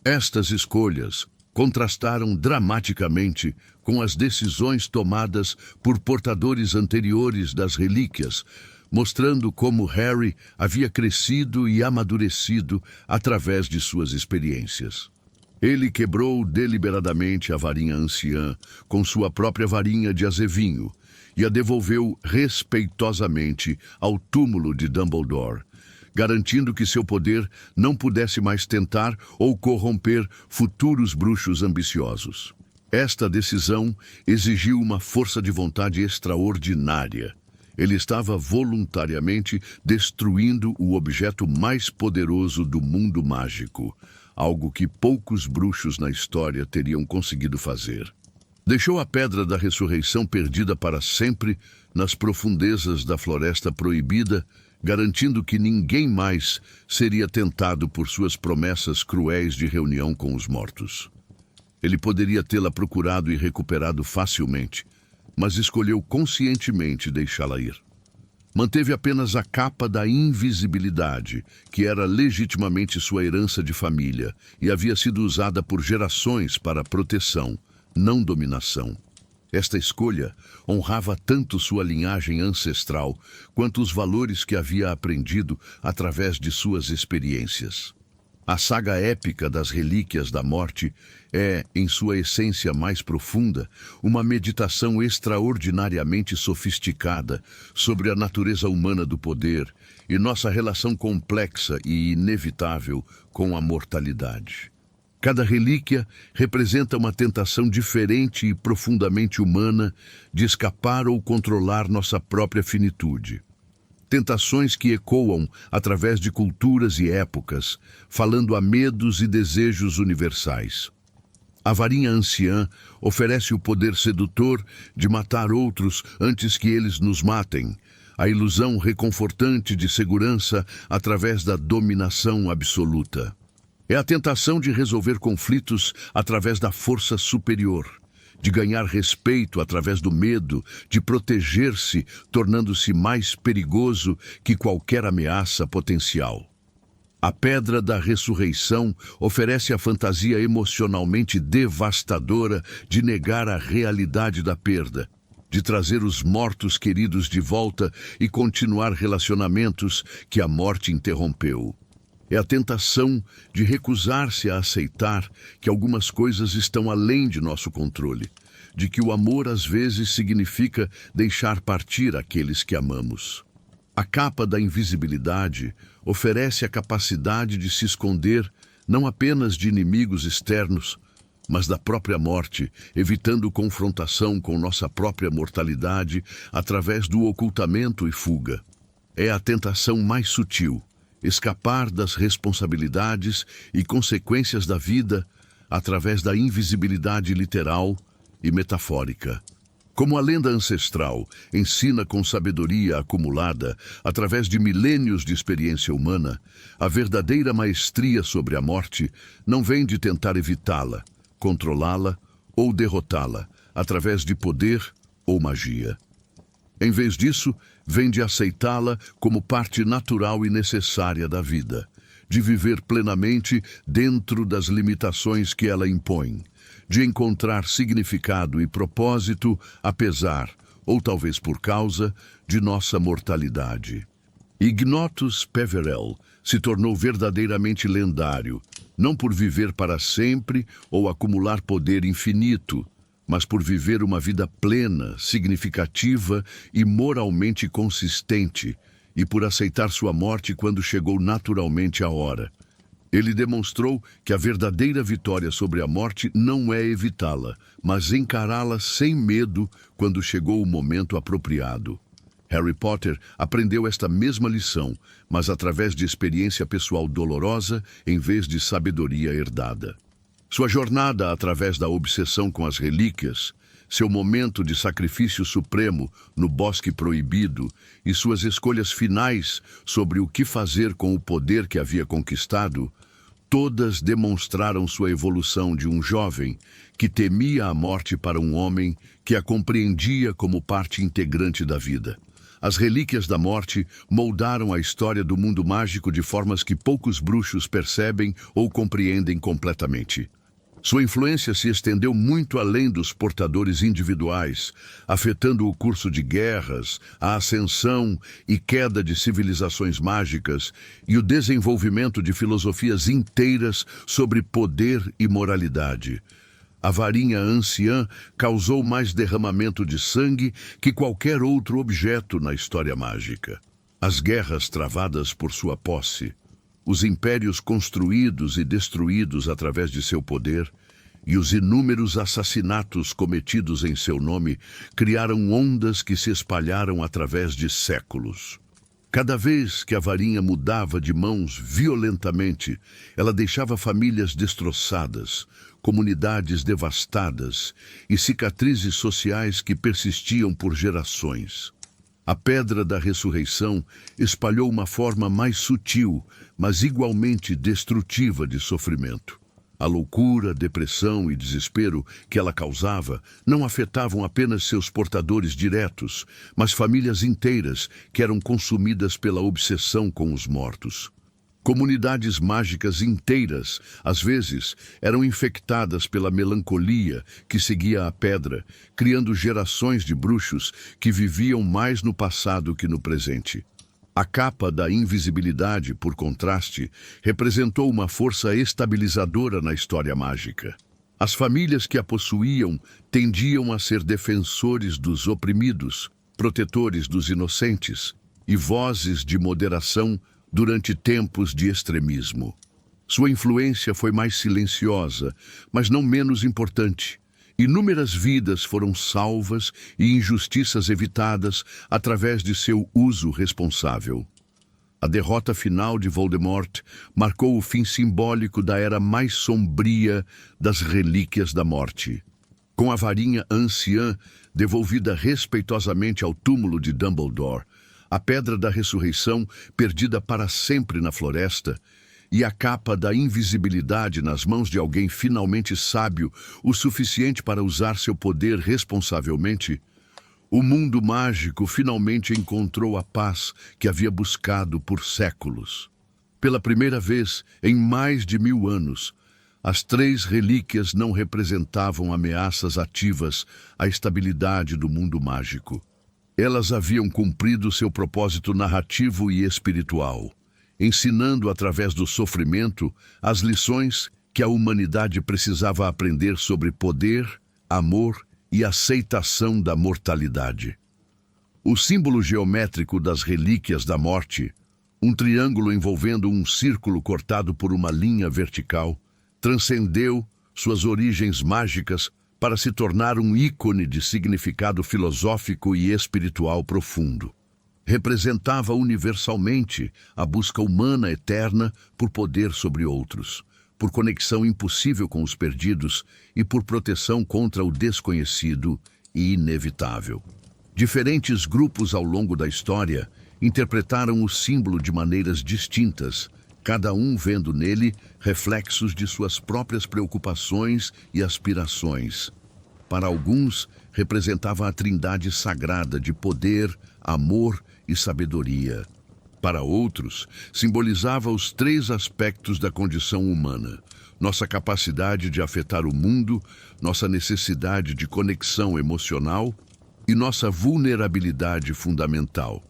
Estas escolhas contrastaram dramaticamente com as decisões tomadas por portadores anteriores das relíquias, mostrando como Harry havia crescido e amadurecido através de suas experiências. Ele quebrou deliberadamente a varinha anciã com sua própria varinha de azevinho e a devolveu respeitosamente ao túmulo de Dumbledore, garantindo que seu poder não pudesse mais tentar ou corromper futuros bruxos ambiciosos. Esta decisão exigiu uma força de vontade extraordinária. Ele estava voluntariamente destruindo o objeto mais poderoso do mundo mágico, algo que poucos bruxos na história teriam conseguido fazer. Deixou a Pedra da Ressurreição perdida para sempre nas profundezas da Floresta Proibida, garantindo que ninguém mais seria tentado por suas promessas cruéis de reunião com os mortos. Ele poderia tê-la procurado e recuperado facilmente, mas escolheu conscientemente deixá-la ir. Manteve apenas a capa da invisibilidade, que era legitimamente sua herança de família e havia sido usada por gerações para proteção, não dominação. Esta escolha honrava tanto sua linhagem ancestral quanto os valores que havia aprendido através de suas experiências. A saga épica das Relíquias da Morte é, em sua essência mais profunda, uma meditação extraordinariamente sofisticada sobre a natureza humana do poder e nossa relação complexa e inevitável com a mortalidade. Cada relíquia representa uma tentação diferente e profundamente humana de escapar ou controlar nossa própria finitude. Tentações que ecoam através de culturas e épocas, falando a medos e desejos universais. A varinha anciã oferece o poder sedutor de matar outros antes que eles nos matem, a ilusão reconfortante de segurança através da dominação absoluta. É a tentação de resolver conflitos através da força superior, de ganhar respeito através do medo, de proteger-se, tornando-se mais perigoso que qualquer ameaça potencial. A Pedra da Ressurreição oferece a fantasia emocionalmente devastadora de negar a realidade da perda, de trazer os mortos queridos de volta e continuar relacionamentos que a morte interrompeu. É a tentação de recusar-se a aceitar que algumas coisas estão além de nosso controle, de que o amor às vezes significa deixar partir aqueles que amamos. A capa da invisibilidade oferece a capacidade de se esconder não apenas de inimigos externos, mas da própria morte, evitando confrontação com nossa própria mortalidade através do ocultamento e fuga. É a tentação mais sutil, escapar das responsabilidades e consequências da vida através da invisibilidade literal e metafórica. Como a lenda ancestral ensina com sabedoria acumulada através de milênios de experiência humana, a verdadeira maestria sobre a morte não vem de tentar evitá-la, controlá-la ou derrotá-la através de poder ou magia. Em vez disso, vem de aceitá-la como parte natural e necessária da vida, de viver plenamente dentro das limitações que ela impõe, de encontrar significado e propósito apesar, ou talvez por causa, de nossa mortalidade. Ignotus Peverell se tornou verdadeiramente lendário, não por viver para sempre ou acumular poder infinito, mas por viver uma vida plena, significativa e moralmente consistente, e por aceitar sua morte quando chegou naturalmente a hora. Ele demonstrou que a verdadeira vitória sobre a morte não é evitá-la, mas encará-la sem medo quando chegou o momento apropriado. Harry Potter aprendeu esta mesma lição, mas através de experiência pessoal dolorosa em vez de sabedoria herdada. Sua jornada através da obsessão com as relíquias, seu momento de sacrifício supremo no Bosque Proibido e suas escolhas finais sobre o que fazer com o poder que havia conquistado, todas demonstraram sua evolução de um jovem que temia a morte para um homem que a compreendia como parte integrante da vida. As relíquias da morte moldaram a história do mundo mágico de formas que poucos bruxos percebem ou compreendem completamente. Sua influência se estendeu muito além dos portadores individuais, afetando o curso de guerras, a ascensão e queda de civilizações mágicas e o desenvolvimento de filosofias inteiras sobre poder e moralidade. A varinha anciã causou mais derramamento de sangue que qualquer outro objeto na história mágica. As guerras travadas por sua posse, os impérios construídos e destruídos através de seu poder e os inúmeros assassinatos cometidos em seu nome criaram ondas que se espalharam através de séculos. Cada vez que a varinha mudava de mãos violentamente, ela deixava famílias destroçadas, comunidades devastadas e cicatrizes sociais que persistiam por gerações. A Pedra da Ressurreição espalhou uma forma mais sutil, mas igualmente destrutiva de sofrimento. A loucura, depressão e desespero que ela causava não afetavam apenas seus portadores diretos, mas famílias inteiras que eram consumidas pela obsessão com os mortos. Comunidades mágicas inteiras, às vezes, eram infectadas pela melancolia que seguia a pedra, criando gerações de bruxos que viviam mais no passado que no presente. A capa da invisibilidade, por contraste, representou uma força estabilizadora na história mágica. As famílias que a possuíam tendiam a ser defensores dos oprimidos, protetores dos inocentes e vozes de moderação durante tempos de extremismo. Sua influência foi mais silenciosa, mas não menos importante. Inúmeras vidas foram salvas e injustiças evitadas através de seu uso responsável. A derrota final de Voldemort marcou o fim simbólico da era mais sombria das relíquias da morte. Com a varinha anciã devolvida respeitosamente ao túmulo de Dumbledore, a Pedra da Ressurreição perdida para sempre na floresta e a capa da invisibilidade nas mãos de alguém finalmente sábio o suficiente para usar seu poder responsavelmente, o mundo mágico finalmente encontrou a paz que havia buscado por séculos. Pela primeira vez em mais de 1000 anos, as 3 relíquias não representavam ameaças ativas à estabilidade do mundo mágico. Elas haviam cumprido seu propósito narrativo e espiritual, ensinando através do sofrimento as lições que a humanidade precisava aprender sobre poder, amor e aceitação da mortalidade. O símbolo geométrico das relíquias da morte, um triângulo envolvendo um círculo cortado por uma linha vertical, transcendeu suas origens mágicas para se tornar um ícone de significado filosófico e espiritual profundo. Representava universalmente a busca humana eterna por poder sobre outros, por conexão impossível com os perdidos e por proteção contra o desconhecido e inevitável. Diferentes grupos ao longo da história interpretaram o símbolo de maneiras distintas, cada um vendo nele reflexos de suas próprias preocupações e aspirações. Para alguns, representava a trindade sagrada de poder, amor e sabedoria. Para outros, simbolizava os 3 aspectos da condição humana: nossa capacidade de afetar o mundo, nossa necessidade de conexão emocional e nossa vulnerabilidade fundamental.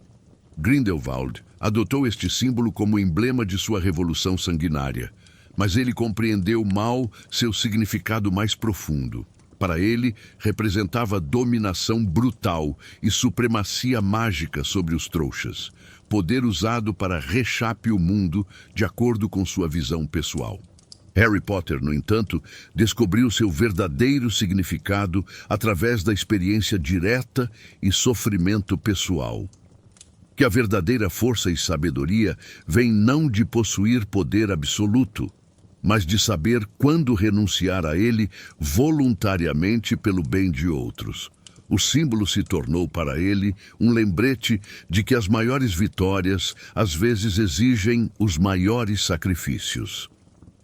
Grindelwald adotou este símbolo como emblema de sua revolução sanguinária, mas ele compreendeu mal seu significado mais profundo. Para ele, representava dominação brutal e supremacia mágica sobre os trouxas, poder usado para rechape o mundo de acordo com sua visão pessoal. Harry Potter, no entanto, descobriu seu verdadeiro significado através da experiência direta e sofrimento pessoal. Que a verdadeira força e sabedoria vem não de possuir poder absoluto, mas de saber quando renunciar a ele voluntariamente pelo bem de outros. O símbolo se tornou para ele um lembrete de que as maiores vitórias às vezes exigem os maiores sacrifícios.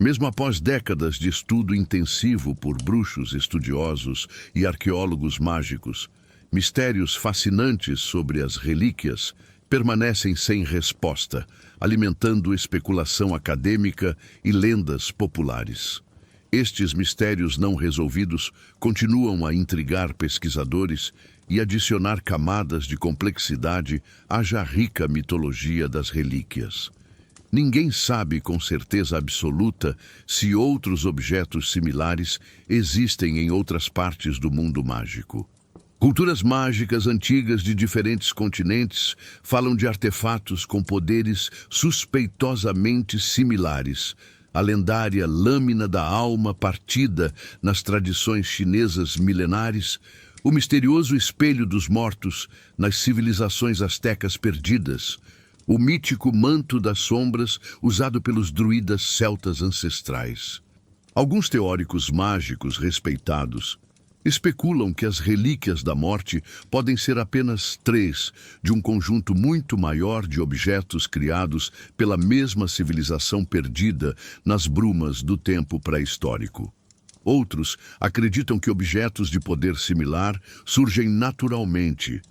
Mesmo após décadas de estudo intensivo por bruxos, estudiosos e arqueólogos mágicos, mistérios fascinantes sobre as relíquias permanecem sem resposta, alimentando especulação acadêmica e lendas populares. Estes mistérios não resolvidos continuam a intrigar pesquisadores e adicionar camadas de complexidade à já rica mitologia das relíquias. Ninguém sabe com certeza absoluta se outros objetos similares existem em outras partes do mundo mágico. Culturas mágicas antigas de diferentes continentes falam de artefatos com poderes suspeitosamente similares. A lendária lâmina da alma partida nas tradições chinesas milenares, o misterioso espelho dos mortos nas civilizações astecas perdidas, o mítico manto das sombras usado pelos druidas celtas ancestrais. Alguns teóricos mágicos respeitados especulam que as relíquias da morte podem ser apenas 3 de um conjunto muito maior de objetos criados pela mesma civilização perdida nas brumas do tempo pré-histórico. Outros acreditam que objetos de poder similar surgem naturalmente,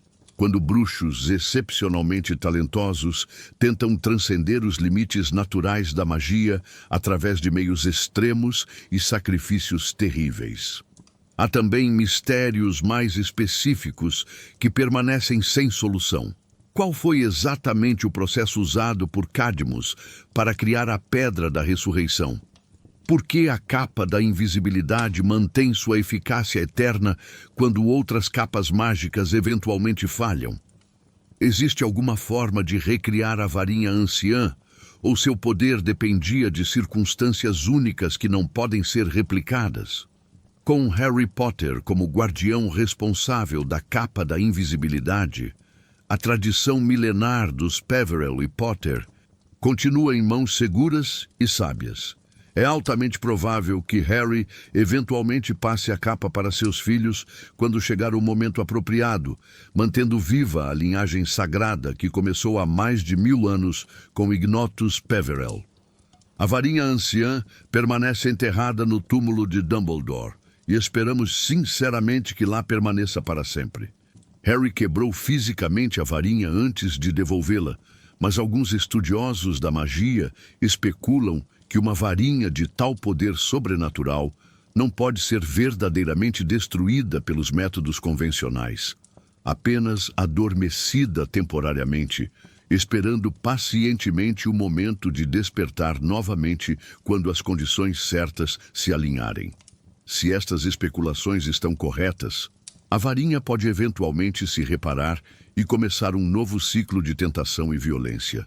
quando bruxos excepcionalmente talentosos tentam transcender os limites naturais da magia através de meios extremos e sacrifícios terríveis. Há também mistérios mais específicos que permanecem sem solução. Qual foi exatamente o processo usado por Cadmus para criar a Pedra da Ressurreição? Por que a capa da invisibilidade mantém sua eficácia eterna quando outras capas mágicas eventualmente falham? Existe alguma forma de recriar a varinha anciã, ou seu poder dependia de circunstâncias únicas que não podem ser replicadas? Com Harry Potter como guardião responsável da capa da invisibilidade, a tradição milenar dos Peverell e Potter continua em mãos seguras e sábias. É altamente provável que Harry eventualmente passe a capa para seus filhos quando chegar o momento apropriado, mantendo viva a linhagem sagrada que começou há mais de 1000 anos com Ignotus Peverell. A varinha anciã permanece enterrada no túmulo de Dumbledore, e esperamos sinceramente que lá permaneça para sempre. Harry quebrou fisicamente a varinha antes de devolvê-la, mas alguns estudiosos da magia especulam que uma varinha de tal poder sobrenatural não pode ser verdadeiramente destruída pelos métodos convencionais, apenas adormecida temporariamente, esperando pacientemente o momento de despertar novamente quando as condições certas se alinharem. Se estas especulações estão corretas, a varinha pode eventualmente se reparar e começar um novo ciclo de tentação e violência.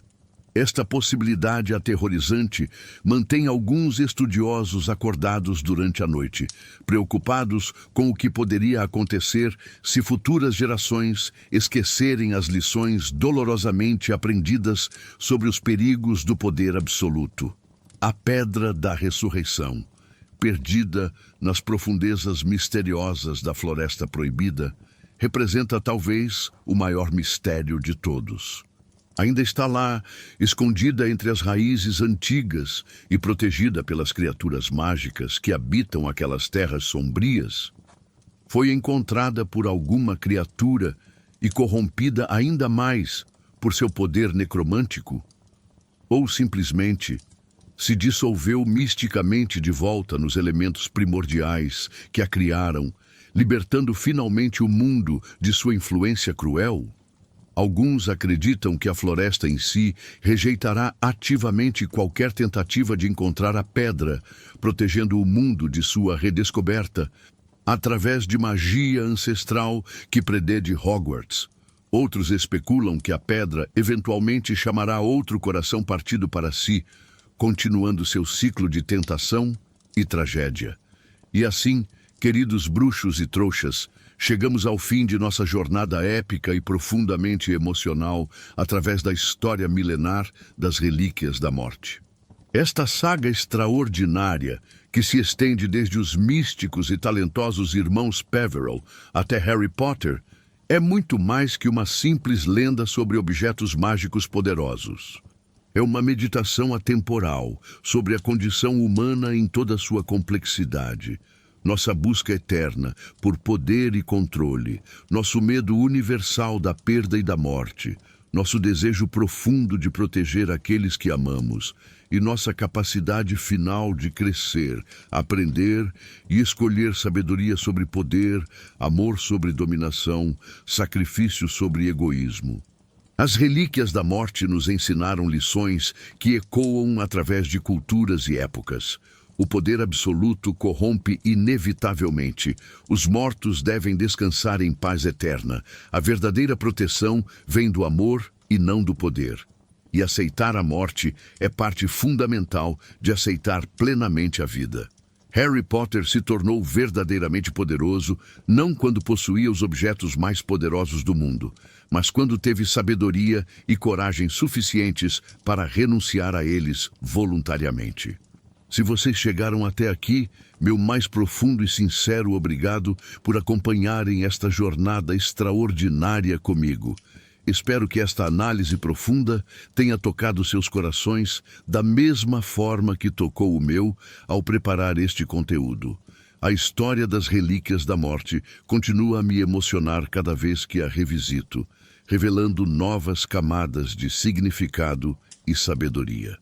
Esta possibilidade aterrorizante mantém alguns estudiosos acordados durante a noite, preocupados com o que poderia acontecer se futuras gerações esquecerem as lições dolorosamente aprendidas sobre os perigos do poder absoluto. A Pedra da Ressurreição, perdida nas profundezas misteriosas da Floresta Proibida, representa talvez o maior mistério de todos. Ainda está lá, escondida entre as raízes antigas e protegida pelas criaturas mágicas que habitam aquelas terras sombrias. Foi encontrada por alguma criatura e corrompida ainda mais por seu poder necromântico? Ou simplesmente se dissolveu misticamente de volta nos elementos primordiais que a criaram, libertando finalmente o mundo de sua influência cruel? Alguns acreditam que a floresta em si rejeitará ativamente qualquer tentativa de encontrar a pedra, protegendo o mundo de sua redescoberta, através de magia ancestral que predê de Hogwarts. Outros especulam que a pedra eventualmente chamará outro coração partido para si, continuando seu ciclo de tentação e tragédia. E assim, queridos bruxos e trouxas, chegamos ao fim de nossa jornada épica e profundamente emocional através da história milenar das Relíquias da Morte. Esta saga extraordinária, que se estende desde os místicos e talentosos irmãos Peverell até Harry Potter, é muito mais que uma simples lenda sobre objetos mágicos poderosos. É uma meditação atemporal sobre a condição humana em toda a sua complexidade, nossa busca eterna por poder e controle, nosso medo universal da perda e da morte, nosso desejo profundo de proteger aqueles que amamos e nossa capacidade final de crescer, aprender e escolher sabedoria sobre poder, amor sobre dominação, sacrifício sobre egoísmo. As Relíquias da Morte nos ensinaram lições que ecoam através de culturas e épocas. O poder absoluto corrompe inevitavelmente. Os mortos devem descansar em paz eterna. A verdadeira proteção vem do amor e não do poder. E aceitar a morte é parte fundamental de aceitar plenamente a vida. Harry Potter se tornou verdadeiramente poderoso não quando possuía os objetos mais poderosos do mundo, mas quando teve sabedoria e coragem suficientes para renunciar a eles voluntariamente. Se vocês chegaram até aqui, meu mais profundo e sincero obrigado por acompanharem esta jornada extraordinária comigo. Espero que esta análise profunda tenha tocado seus corações da mesma forma que tocou o meu ao preparar este conteúdo. A história das Relíquias da Morte continua a me emocionar cada vez que a revisito, revelando novas camadas de significado e sabedoria.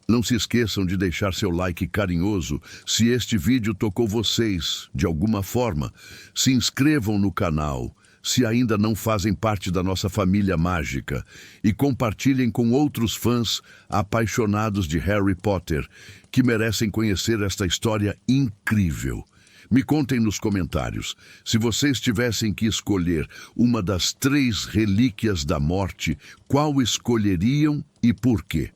Não se esqueçam de deixar seu like carinhoso se este vídeo tocou vocês de alguma forma. Se inscrevam no canal se ainda não fazem parte da nossa família mágica e compartilhem com outros fãs apaixonados de Harry Potter que merecem conhecer esta história incrível. Me contem nos comentários, se vocês tivessem que escolher uma das 3 Relíquias da Morte, qual escolheriam e por quê?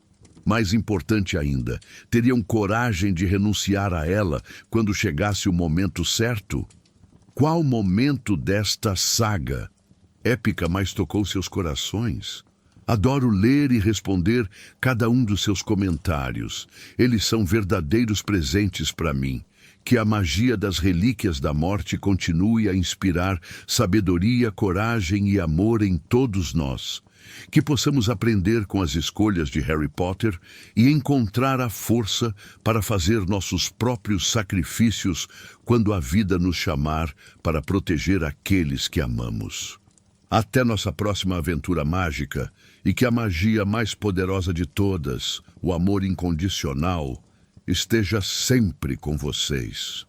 Mais importante ainda, teriam coragem de renunciar a ela quando chegasse o momento certo? Qual momento desta saga épica mais tocou seus corações? Adoro ler e responder cada um dos seus comentários. Eles são verdadeiros presentes para mim. Que a magia das Relíquias da Morte continue a inspirar sabedoria, coragem e amor em todos nós. Que possamos aprender com as escolhas de Harry Potter e encontrar a força para fazer nossos próprios sacrifícios quando a vida nos chamar para proteger aqueles que amamos. Até nossa próxima aventura mágica e que a magia mais poderosa de todas, o amor incondicional, esteja sempre com vocês.